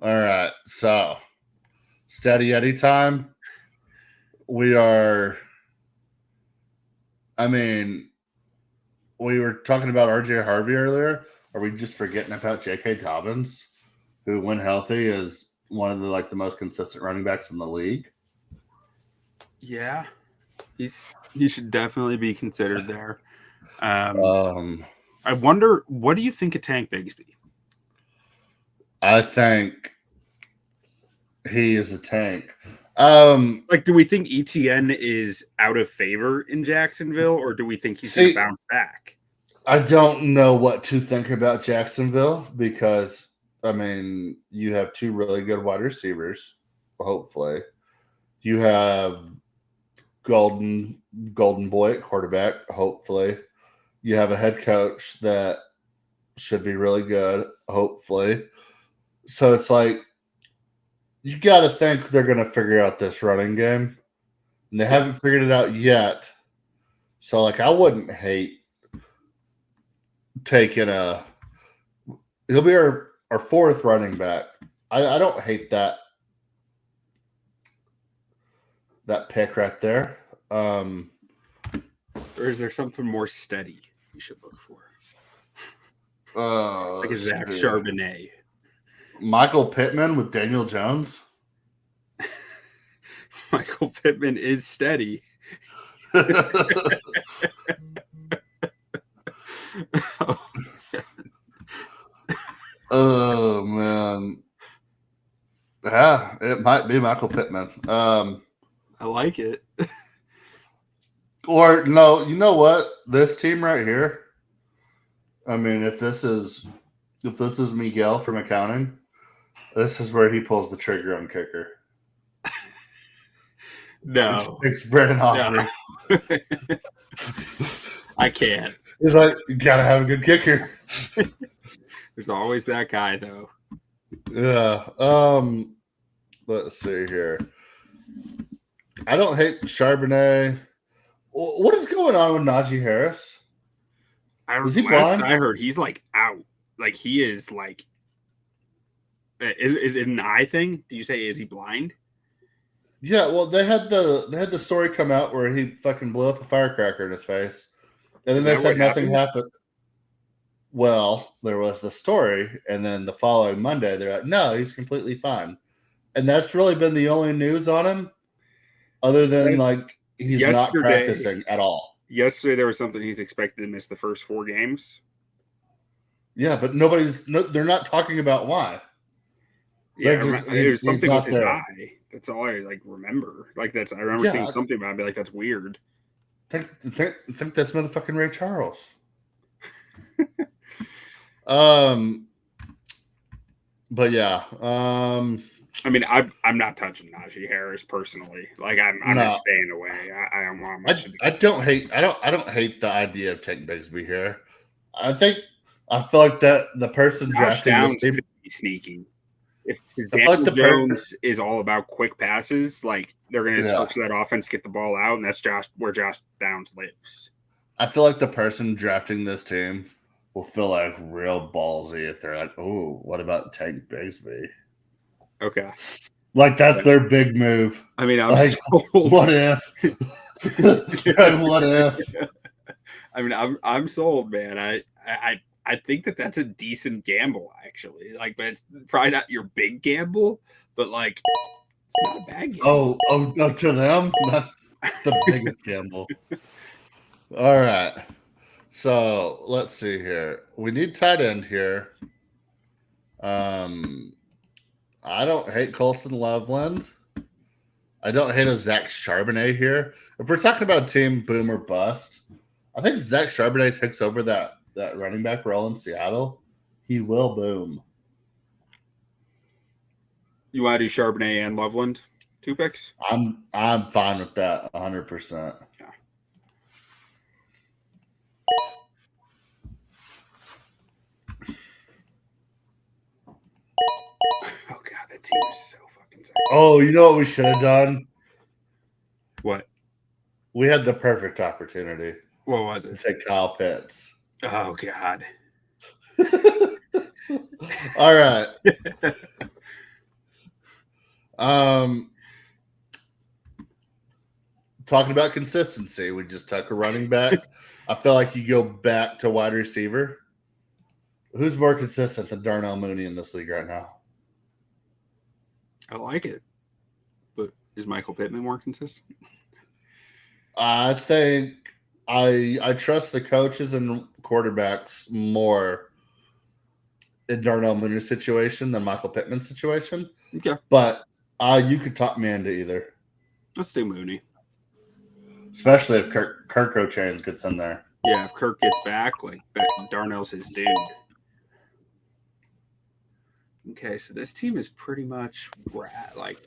All right, so steady Eddie time. We were talking about RJ Harvey earlier. Are we just forgetting about J.K. Dobbins, who, when healthy, is one of the most consistent running backs in the league? Yeah, he should definitely be considered there. I wonder, what do you think of Tank Bigsby? I think he is a tank. Do we think ETN is out of favor in Jacksonville, or do we think he's going to bounce back? I don't know what to think about Jacksonville because, you have 2 really good wide receivers, hopefully. You have Golden Boy at quarterback, hopefully. You have a head coach that should be really good, hopefully. So it's you got to think they're going to figure out this running game. And they haven't figured it out yet. So, I wouldn't hate taking he'll be our 4th running back. I don't hate that pick right there. Or is there something more steady you should look for? Like a Zach Charbonnet. Michael Pittman with Daniel Jones. Michael Pittman is steady. Oh man. Yeah, it might be Michael Pittman. I like it. Or no, you know what? This team right here. I mean, if this is Miguel from accounting, this is where he pulls the trigger on kicker. No. It's Brennan Aubrey. No. I can't. He's like, you gotta have a good kicker. There's always that guy, though. Yeah. Let's see here. I don't hate Charbonnet. What is going on with Najee Harris? Is he blind? I heard he's like out. Like he is like. Is it an eye thing? Do you say is he blind? Yeah. Well, they had the story come out where he fucking blew up a firecracker in his face, and then they said nothing happened. Well, there was the story, and then the following Monday, they're like, no, he's completely fine. And that's really been the only news on him, other than like he's not practicing at all. Yesterday, there was something he's expected to miss the first 4 games. Yeah, but they're not talking about why. Yeah, there's something with his eye. That's all I like remember. Like I remember seeing something about it. I'd be like, that's weird. Think that's motherfucking Ray Charles. But yeah. I mean, I'm not touching Najee Harris personally. Like I'm just staying away. I don't want much. I don't hate the idea of Tank Bigsby here. I feel like that the person drafting this team be sneaky. If Daniel Jones is all about quick passes, like they're going to switch that offense, get the ball out, and that's where Josh Downs lives. I feel like the person drafting this team will feel like real ballsy if they're like, "Oh, what about Tank Bigsby?" Okay, like that's their big move. I mean, I'm like, sold. What if? What if? I mean, I'm sold, man. I think that's a decent gamble, actually. Like, but it's probably not your big gamble, but like, it's not a bad gamble. Oh, to them, that's the biggest gamble. All right. So let's see here. We need tight end here. I don't hate Colson Loveland. I don't hate a Zach Charbonnet here. If we're talking about team boom or bust, I think Zach Charbonnet takes over that running back role in Seattle. He will boom. You want to do Charbonnet and Loveland? 2 picks? I'm fine with that 100%. Yeah. Oh god, that team is so fucking sexy. Oh, you know what we should have done? What? We had the perfect opportunity. What was it? To take Kyle Pitts. Oh god. All right. Talking about consistency, we just took a running back. I feel like you go back to wide receiver. Who's more consistent than Darnell Mooney in this league right now? I like it. But is Michael Pittman more consistent? I think I trust the coaches and quarterbacks more in Darnell Mooney's situation than Michael Pittman's situation. Okay. But you could talk me into either. Let's do Mooney. Especially if Kirk O'Chains gets in there. Yeah, if Kirk gets back, like Darnell's his dude. Okay, so this team is pretty much like.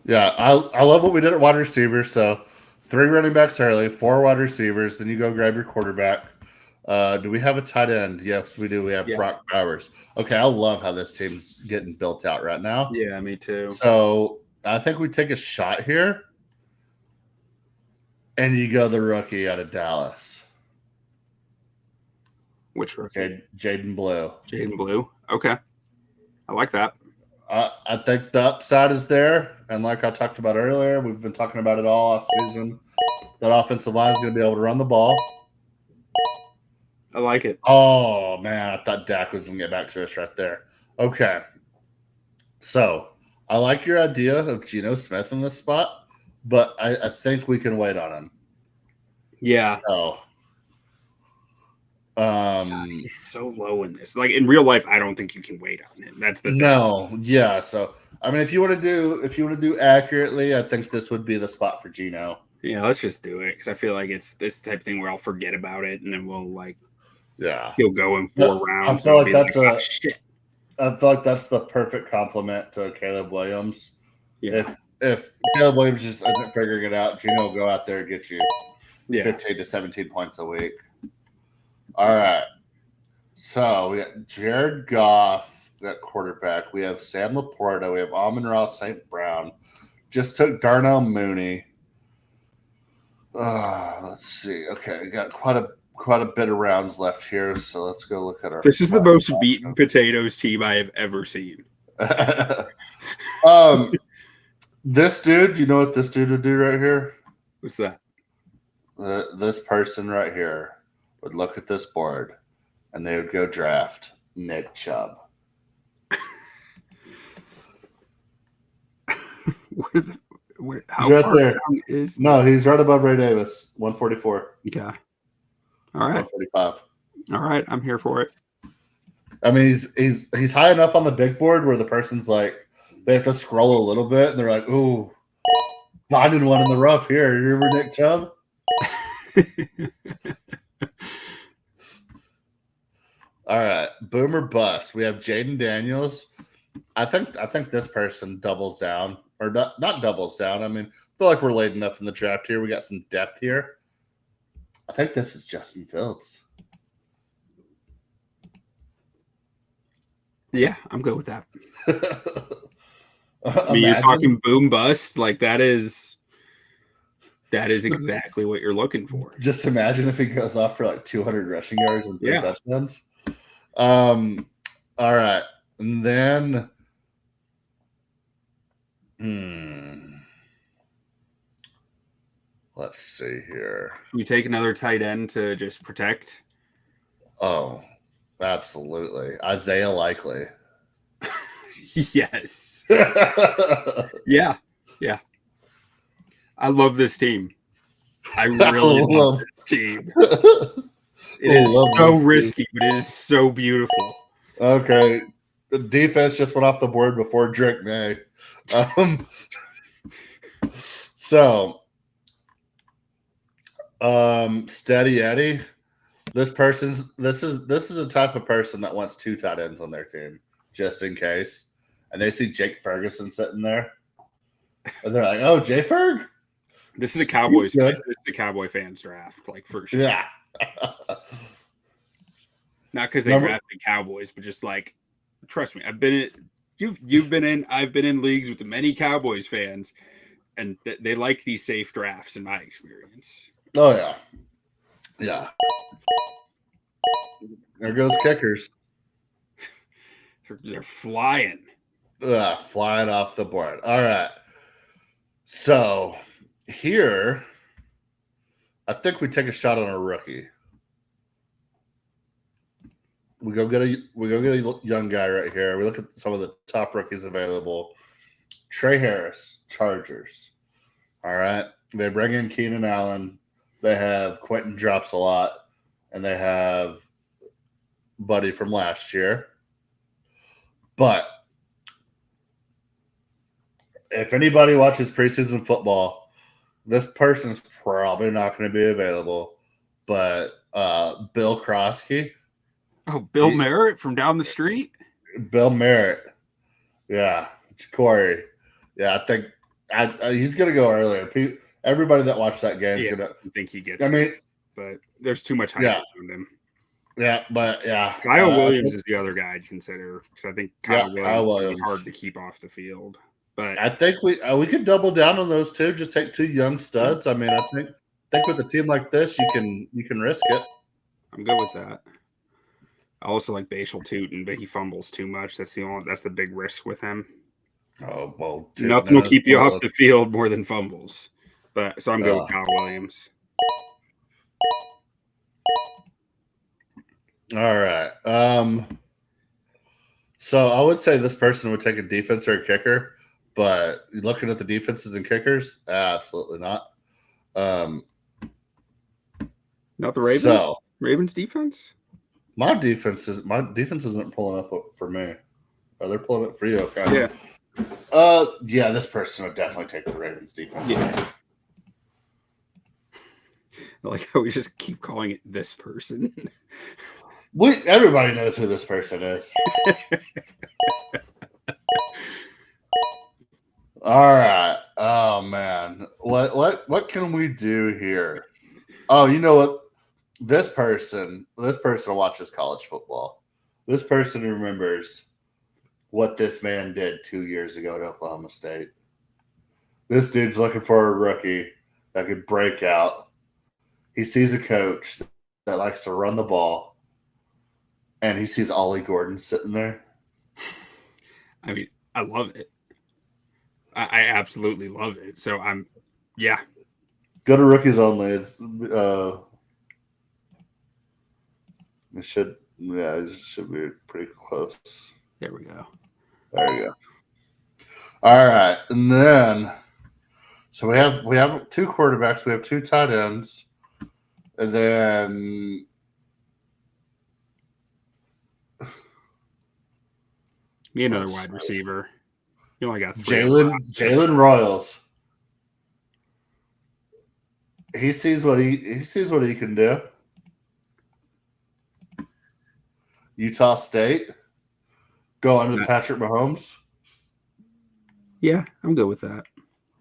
Yeah, I love what we did at wide receiver. So 3 running backs early, 4 wide receivers. Then you go grab your quarterback. Do we have a tight end? Yes, we do. We have Brock Bowers. Okay, I love how this team's getting built out right now. Yeah, me too. So I think we take a shot here. And you go the rookie out of Dallas. Which rookie? Okay, Jaden Blue. Jaden Blue. Okay. I like that. I think the upside is there. And like I talked about earlier, we've been talking about it all off season. That offensive line is going to be able to run the ball. I like it. Oh, man. I thought Dak was going to get back to us right there. Okay. So I like your idea of Geno Smith in this spot. But I think we can wait on him. Yeah. So, He's so low in this. Like in real life, I don't think you can wait on him. That's the thing. No, yeah. So I mean, if you want to do accurately, I think this would be the spot for Gino. Yeah, let's just do it because I feel like it's this type of thing where I'll forget about it and then we'll he'll go in 4 rounds. I feel like that's shit. I feel like that's the perfect compliment to Caleb Williams. Yeah. If Caleb Williams just isn't figuring it out, Gino will go out there and get you 15 to 17 points a week. All right. So we got Jared Goff, that quarterback. We have Sam Laporta. We have Amon-Ra St. Brown. Just took Darnell Mooney. Let's see. Okay, we got quite a bit of rounds left here, so let's go look at our. This is the most beaten potatoes team I have ever seen. This dude, you know what this dude would do right here? What's that? This person right here would look at this board, and they would go draft Nick Chubb. How right far there. down is? No, he's right above Ray Davis, 144. Okay. All right. 145. All right, I'm here for it. I mean, he's high enough on the big board where the person's like, they have to scroll a little bit, and they're like, "Ooh, finding one in the rough here." You remember Nick Chubb? All right, boom or bust. We have Jaden Daniels. I think this person doubles down, or not doubles down. I mean, I feel like we're late enough in the draft here. We got some depth here. I think this is Justin Fields. Yeah, I'm good with that. I mean, you're talking boom bust, like that is exactly what you're looking for. Just imagine if he goes off for like 200 rushing yards and 3 touchdowns. All right, and then let's see here. You take another tight end to just protect. Oh, absolutely, Isaiah Likely. Yes. Yeah. I love this team. I really love this team. It is so risky, but it is so beautiful. Okay. The defense just went off the board before Drake May. Steady Eddie. This is a type of person that wants 2 tight ends on their team, just in case. And they see Jake Ferguson sitting there. And they're like, "Oh, Jay Ferg?" This is a Cowboys. This is the Cowboy fans draft, like for sure. Yeah. Not because they drafted Cowboys, but just like, trust me, I've been in. I've been in leagues with many Cowboys fans, and they like these safe drafts, in my experience. Oh yeah. There goes kickers. They're flying. Flying off the board. All right. So here, I think we take a shot on a rookie. We go get a young guy right here. We look at some of the top rookies available. Trey Harris, Chargers. All right. They bring in Keenan Allen. They have Quentin Drops a lot. And they have Buddy from last year. But if anybody watches preseason football, this person's probably not going to be available. But Bill Krosky. Oh, Bill Merritt from down the street? Bill Merritt. Yeah. Corey. Yeah, I think he's going to go earlier. Everybody that watched that game is going to think he gets but there's too much hype around him. Yeah, but yeah. Kyle Williams is the other guy I'd consider because I think Kyle Williams is hard to keep off the field. But I think we could double down on those two. Just take 2 young studs. I mean, I think with a team like this, you can risk it. I'm good with that. I also like Bashal Tootin, but he fumbles too much. That's the big risk with him. Oh well, nothing will keep you off the field more than fumbles. But so I'm good with Kyle Williams. All right. So I would say this person would take a defense or a kicker, but looking at the defenses and kickers, absolutely not. Not the Ravens. Ravens defense. My defense isn't pulling up for me. Oh, they're pulling it for you. Okay. Yeah. This person would definitely take the Ravens defense. Yeah. Like how we just keep calling it this person. Everybody knows who this person is. All right. Oh man. What can we do here? Oh, you know what? This person watches college football. This person remembers what this man did 2 years ago at Oklahoma State. This dude's looking for a rookie that could break out. He sees a coach that likes to run the ball, and he sees Ollie Gordon sitting there. I mean, I love it. I absolutely love it. So yeah. Go to rookies only. It should be pretty close. There we go. There you go. All right, and then so we have 2 quarterbacks, we have 2 tight ends, and then need another wide receiver. You only got 3. Jalen Royals. He sees what he can do. Utah State. Go under Patrick Mahomes. Yeah, I'm good with that.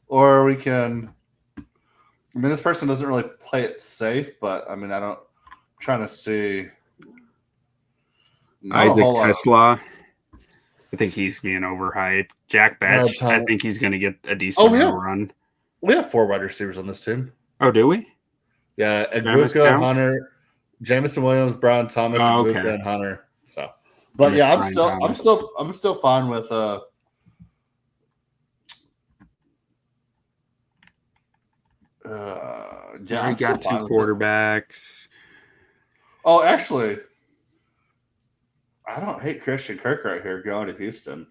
Or we can. I mean, this person doesn't really play it safe, but I mean, I'm trying to see. Isaac Tesla. I think he's being overhyped. Jack Batch. I think he's going to get a decent run. We have 4 wide receivers on this team. Oh, do we? Yeah, Egbuka, Hunter, Jamison Williams, Brian Thomas, Egbuka, and Hunter. So, but yeah, I'm still fine with I got 2 quarterbacks. Oh, actually, I don't hate Christian Kirk right here going to Houston.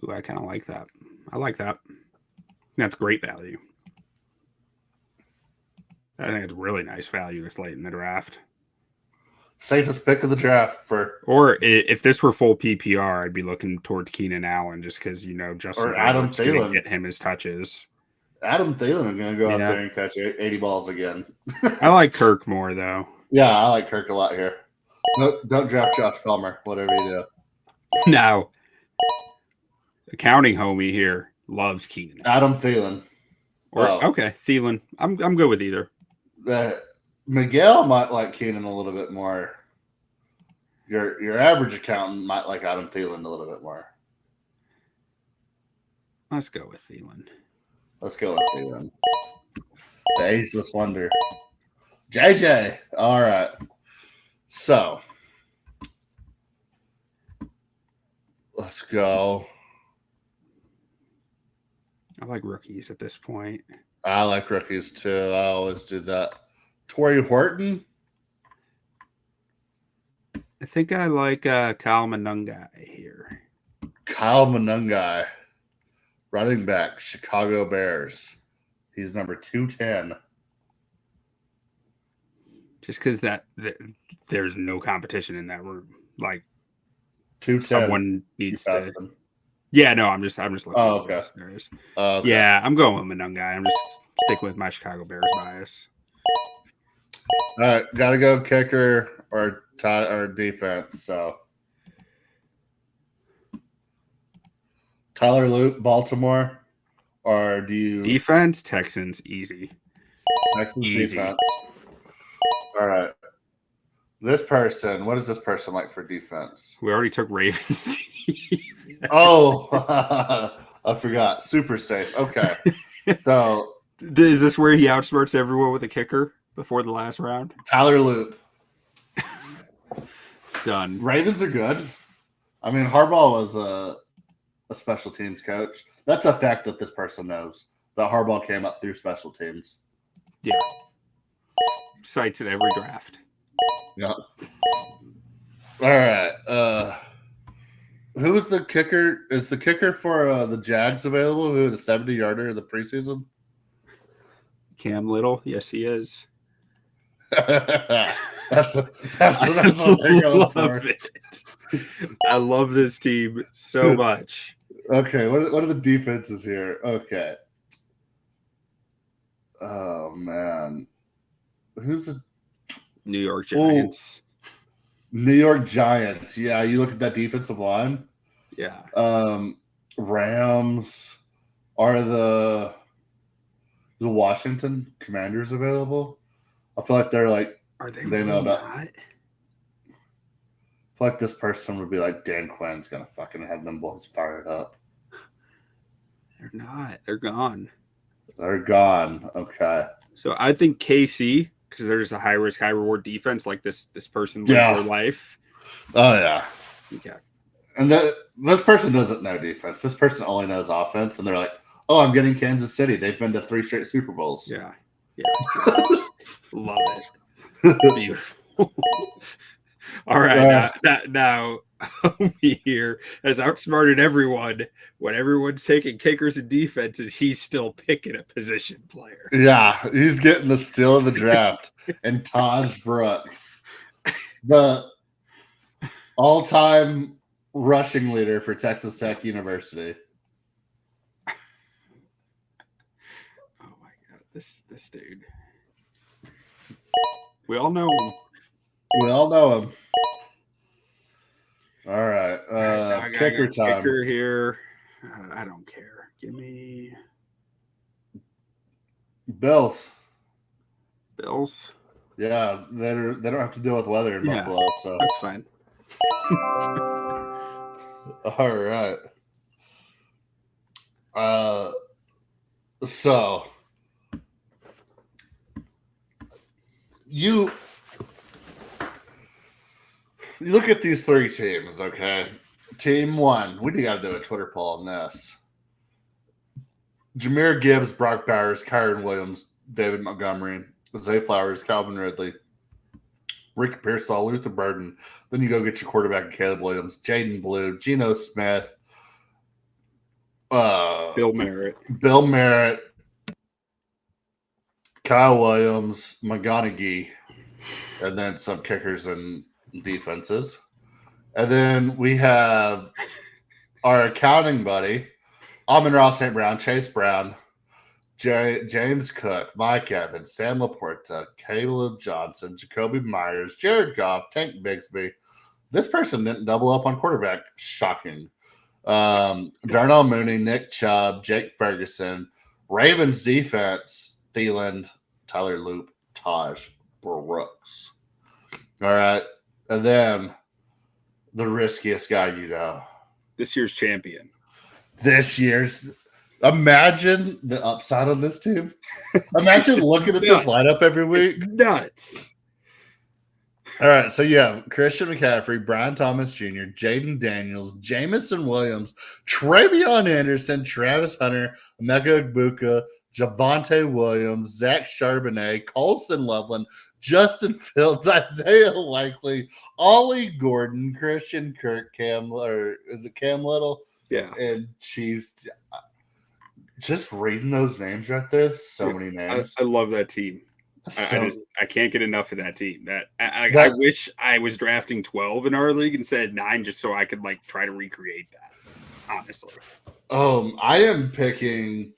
Ooh, I kind of like that. I like that. That's great value. I think it's really nice value this late in the draft. Safest pick of the draft or if this were full PPR, I'd be looking towards Keenan Allen just because Justin or Adam Thielen get him his touches. Adam Thielen is going to go out there and catch 80 balls again. I like Kirk more though. Yeah, I like Kirk a lot here. No, don't draft Josh Palmer, whatever you do. No. Accounting homie here loves Keenan. Adam Thielen. Okay, Thielen. I'm good with either. Miguel might like Keenan a little bit more. Your average accountant might like Adam Thielen a little bit more. Let's go with Thielen. The ageless wonder. JJ. All right. So let's go. I like rookies at this point. I like rookies too. I always do that. Torrey Horton. I think I like Kyle Monungai here. Kyle Monungai, running back, Chicago Bears. He's number 210. Just because there's no competition in that room. Like 210. Someone needs to. Yeah, no, I'm just looking. Oh, okay. Okay. Yeah, I'm going with Monungai. I'm just sticking with my Chicago Bears bias. All right, gotta go kicker or defense. So Tyler Loop, Baltimore, or do you defense? Texans, easy. Texans easy. Defense. All right. This person, what is this person like for defense? We already took Ravens. Oh, I forgot. Super safe. Okay. So is this where he outsmarts everyone with a kicker before the last round? Tyler Loop. Done. Ravens are good. I mean, Harbaugh was a special teams coach. That's a fact that this person knows. That Harbaugh came up through special teams. Yeah. Cites at every draft. Yeah. All right. Who is the kicker? Is the kicker for the Jags available? Who had a 70-yarder in the preseason? Cam Little. Yes, he is. That's what they're going for. I love this team so much. Okay, what are the defenses here? Okay. Oh man, who's the New York Giants? New York Giants. Yeah, you look at that defensive line. Yeah. Rams. Are the Washington Commanders available? I feel like they're like, are they really know about? I feel like this person would be like, Dan Quinn's gonna fucking have them boys fired up. They're not. They're gone. They're gone. Okay. So I think KC, because there's a high risk, high reward defense, like this person lives their life. Oh yeah. Okay. And this person doesn't know defense. This person only knows offense, and they're like, "Oh, I'm getting Kansas City. They've been to 3 straight Super Bowls." Yeah. Love it. Beautiful. All right, now homie here has outsmarted everyone. When everyone's taking kickers and defenses, he's still picking a position player. Yeah, he's getting the steal of the draft. And Taj Brooks, the all-time rushing leader for Texas Tech University. Oh my god, this dude. We all know him. We all know him. All right. Kicker time. Kicker here. I don't care. Give me Bills. Yeah, they don't have to deal with weather in Buffalo, so that's fine. All right. So you look at these 3 teams, okay? Team 1, we got to do a Twitter poll on this. Jahmyr Gibbs, Brock Bowers, Kyron Williams, David Montgomery, Zay Flowers, Calvin Ridley, Rick Pearsall, Luther Burden. Then you go get your quarterback, Caleb Williams, Jaden Blue, Geno Smith, Bill Merritt, Kyle Williams, McGonaghy, and then some kickers and defenses. And then we have our accounting buddy, Amon-Ra St. Brown, Chase Brown, James Cook, Mike Evans, Sam Laporta, Caleb Johnson, Jacoby Myers, Jared Goff, Tank Bigsby. This person didn't double up on quarterback. Shocking. Darnell Mooney, Nick Chubb, Jake Ferguson, Ravens defense, Thielen, Tyler Loop, Taj Brooks. All right. And then the riskiest guy you know. This year's champion. Imagine the upside on this team. Imagine looking at this lineup every week. It's nuts. All right, so you have Christian McCaffrey, Brian Thomas Jr., Jaden Daniels, Jamison Williams, Travion Anderson, Travis Hunter, Emeka Egbuka, Javonte Williams, Zach Charbonnet, Colson Loveland, Justin Fields, Isaiah Likely, Ollie Gordon, Christian Kirk, Cam Little? Yeah. And Chiefs. Just reading those names right there, so many names. I love that team. I can't get enough of that team. I wish I was drafting 12 in our league instead of 9, just so I could try to recreate that. Honestly, I am picking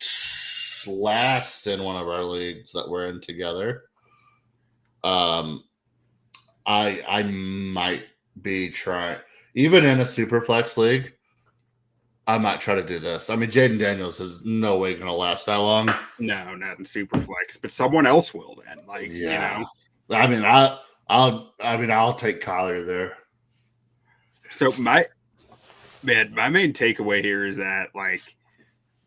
last in one of our leagues that we're in together. I might be trying, even in a super flex league. I might try to do this. I mean, Jaden Daniels is no way going to last that long. No, not in super flex, but someone else will then. You know. I mean, I'll take Kyler there. So my main takeaway here is that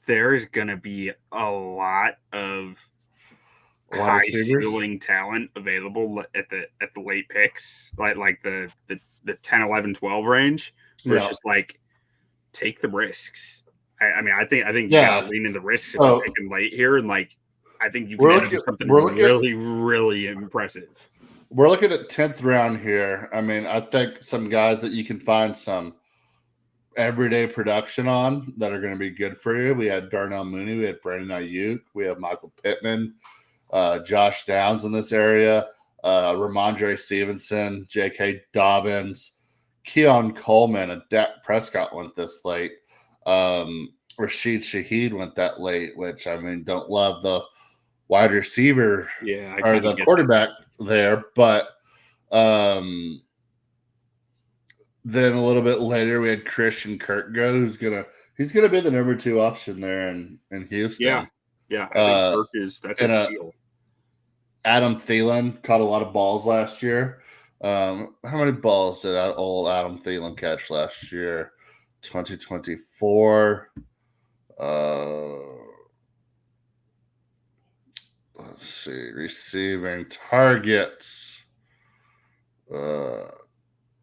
there is going to be a lot of high ceiling talent available at the late picks, like the 10, 11, 12 range. Where it's just take the risks. I think you gotta lean in the risks if you're taking late here, and I think you can end up with something really, really impressive. We're looking at 10th round here. I mean, I think some guys that you can find some everyday production on that are going to be good for you. We had Darnell Mooney, we had Brandon Ayuk, we have Michael Pittman, Josh Downs in this area. Ramondre Stevenson, J.K. Dobbins, Keon Coleman, and Dak Prescott went this late. Rashid Shaheed went that late, which, I mean, don't love the wide receiver or the quarterback there. But then a little bit later, we had Christian Kirk go, he's gonna be the number 2 option there in Houston. Yeah. I think Kirk that's a steal. Adam Thielen caught a lot of balls last year. How many balls did old Adam Thielen catch last year? 2024. Let's see. Receiving targets.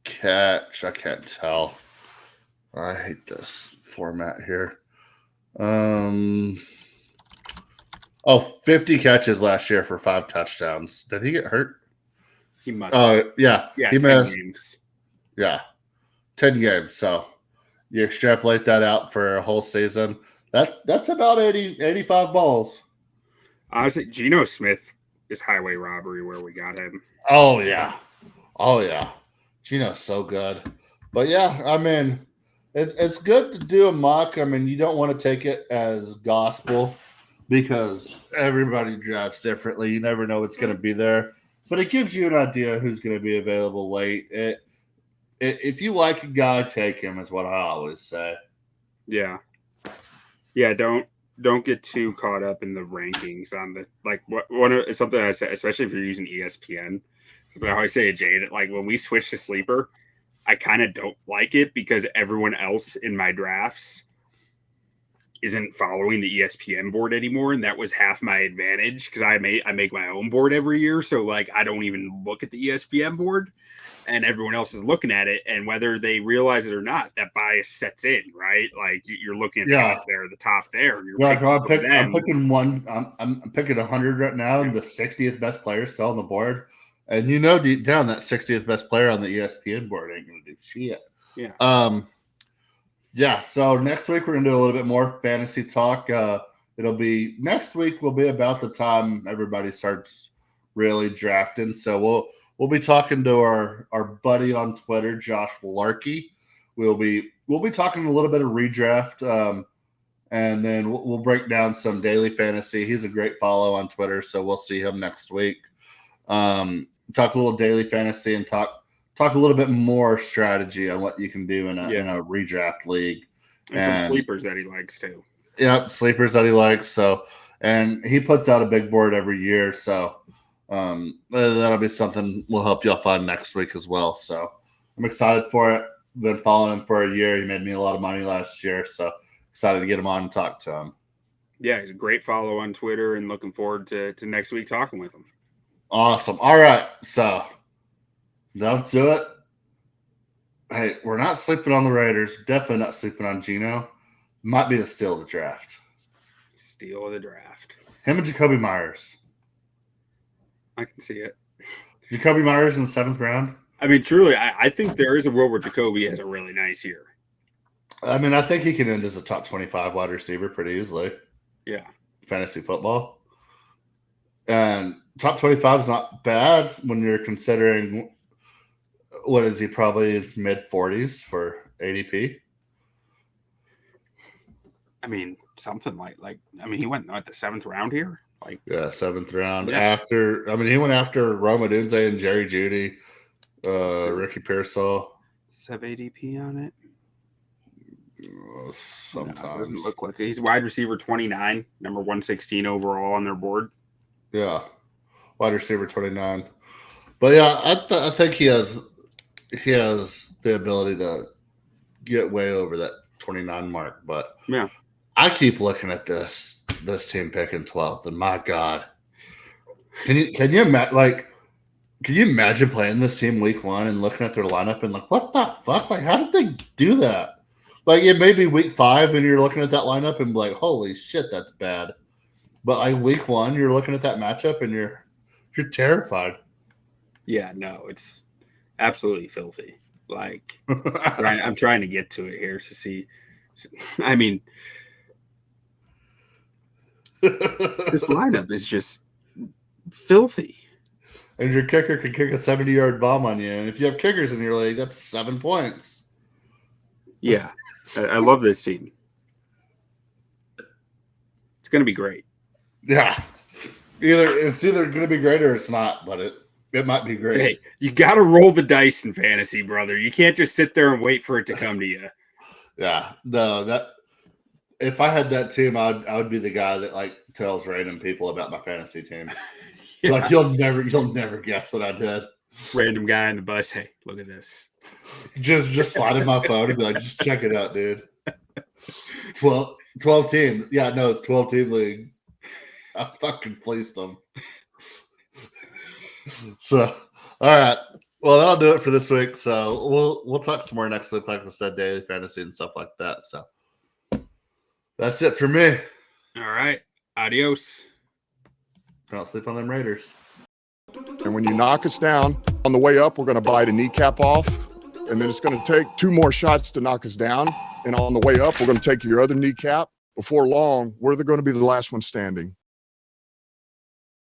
Catch. I can't tell. I hate this format here. 50 catches last year for 5 touchdowns. Did he get hurt? He must. Oh, yeah. Yeah, he 10 missed. games. Yeah. 10 games. So you extrapolate that out for a whole season. That's about 85 balls. Honestly, Geno Smith is highway robbery where we got him. Oh, yeah. Geno's so good. But, yeah, I mean, it's good to do a mock. I mean, you don't want to take it as gospel because everybody drafts differently. You never know what's going to be there. But it gives you an idea who's going to be available late. If you like a guy, take him is what I always say. Yeah. Don't get too caught up in the rankings on the something I say, especially if you're using ESPN. Something I always say to Jay that when we switch to sleeper, I kind of don't like it because everyone else in my drafts isn't following the ESPN board anymore, and that was half my advantage because I make my own board every year, so I don't even look at the ESPN board, and everyone else is looking at it, and whether they realize it or not, that bias sets in, right? You're looking at the top there. And I'm picking one. I'm picking 100 right now, and the 60th best player still on the board, and deep down that 60th best player on the ESPN board ain't gonna do shit. Yeah. Yeah, so next week we're going to do a little bit more fantasy talk. Next week will be about the time everybody starts really drafting. So we'll be talking to our buddy on Twitter, Josh Larkey. We'll be talking a little bit of redraft, and then we'll break down some daily fantasy. He's a great follow on Twitter, so we'll see him next week. Talk a little daily fantasy and talk a little bit more strategy on what you can do in a redraft league. And some sleepers that he likes too. Yeah, sleepers that he likes. So, and he puts out a big board every year. So that'll be something we'll help y'all find next week as well. So I'm excited for it. Been following him for a year. He made me a lot of money last year. So excited to get him on and talk to him. Yeah, he's a great follow on Twitter and looking forward to next week talking with him. Awesome. All right. So that'll do it. Hey, we're not sleeping on the Raiders. Definitely not sleeping on Geno. Might be the steal of the draft. Steal of the draft. Him and Jacoby Myers. I can see it. Jacoby Myers in the 7th round. I mean, truly, I think there is a world where Jacoby has a really nice year. I mean, I think he can end as a top 25 wide receiver pretty easily. Yeah. Fantasy football. And top 25 is not bad when you're considering what is he, probably mid-40s for ADP? I mean, something he went the 7th round here. 7th round. Yeah. He went after Rome Odunze and Jerry Jeudy, Ricky Pearsall. Does have ADP on it? Sometimes. No, it doesn't look like it. He's wide receiver 29, number 116 overall on their board. Yeah, wide receiver 29. But yeah, I think he has the ability to get way over that 29 mark. But yeah, I keep looking at this team picking 12th, and my God, can you imagine playing this team week 1 and looking at their lineup and what the fuck? How did they do that? It may be week 5 and you're looking at that lineup and be holy shit, that's bad. But week 1, you're looking at that matchup and you're terrified. Yeah, no, it's absolutely filthy. I'm trying to get to it here to see. I mean, this lineup is just filthy. and your kicker can kick a 70-yard bomb on you. And if you have kickers in your league, that's 7 points. Yeah, I love this scene. It's going to be great. Yeah. It's either going to be great or it's not, but it might be great. Hey, you got to roll the dice in fantasy, brother. You can't just sit there and wait for it to come to you. Yeah. No, if I had that team, I would be the guy that like tells random people about my fantasy team. Yeah. Like you'll never guess what I did. Random guy in the bus. Hey, look at this. Just slide in my phone and be like, just check it out, dude. 12 team. Yeah, no, it's 12 team league. I fucking fleeced them. So, all right. Well, that'll do it for this week. So we'll talk some more next week, like I said, daily fantasy and stuff like that. So that's it for me. All right. Adios. Don't sleep on them Raiders. And when you knock us down, on the way up, we're going to bite a kneecap off. And then it's going to take 2 more shots to knock us down. And on the way up, we're going to take your other kneecap. Before long, we're going to be the last one standing.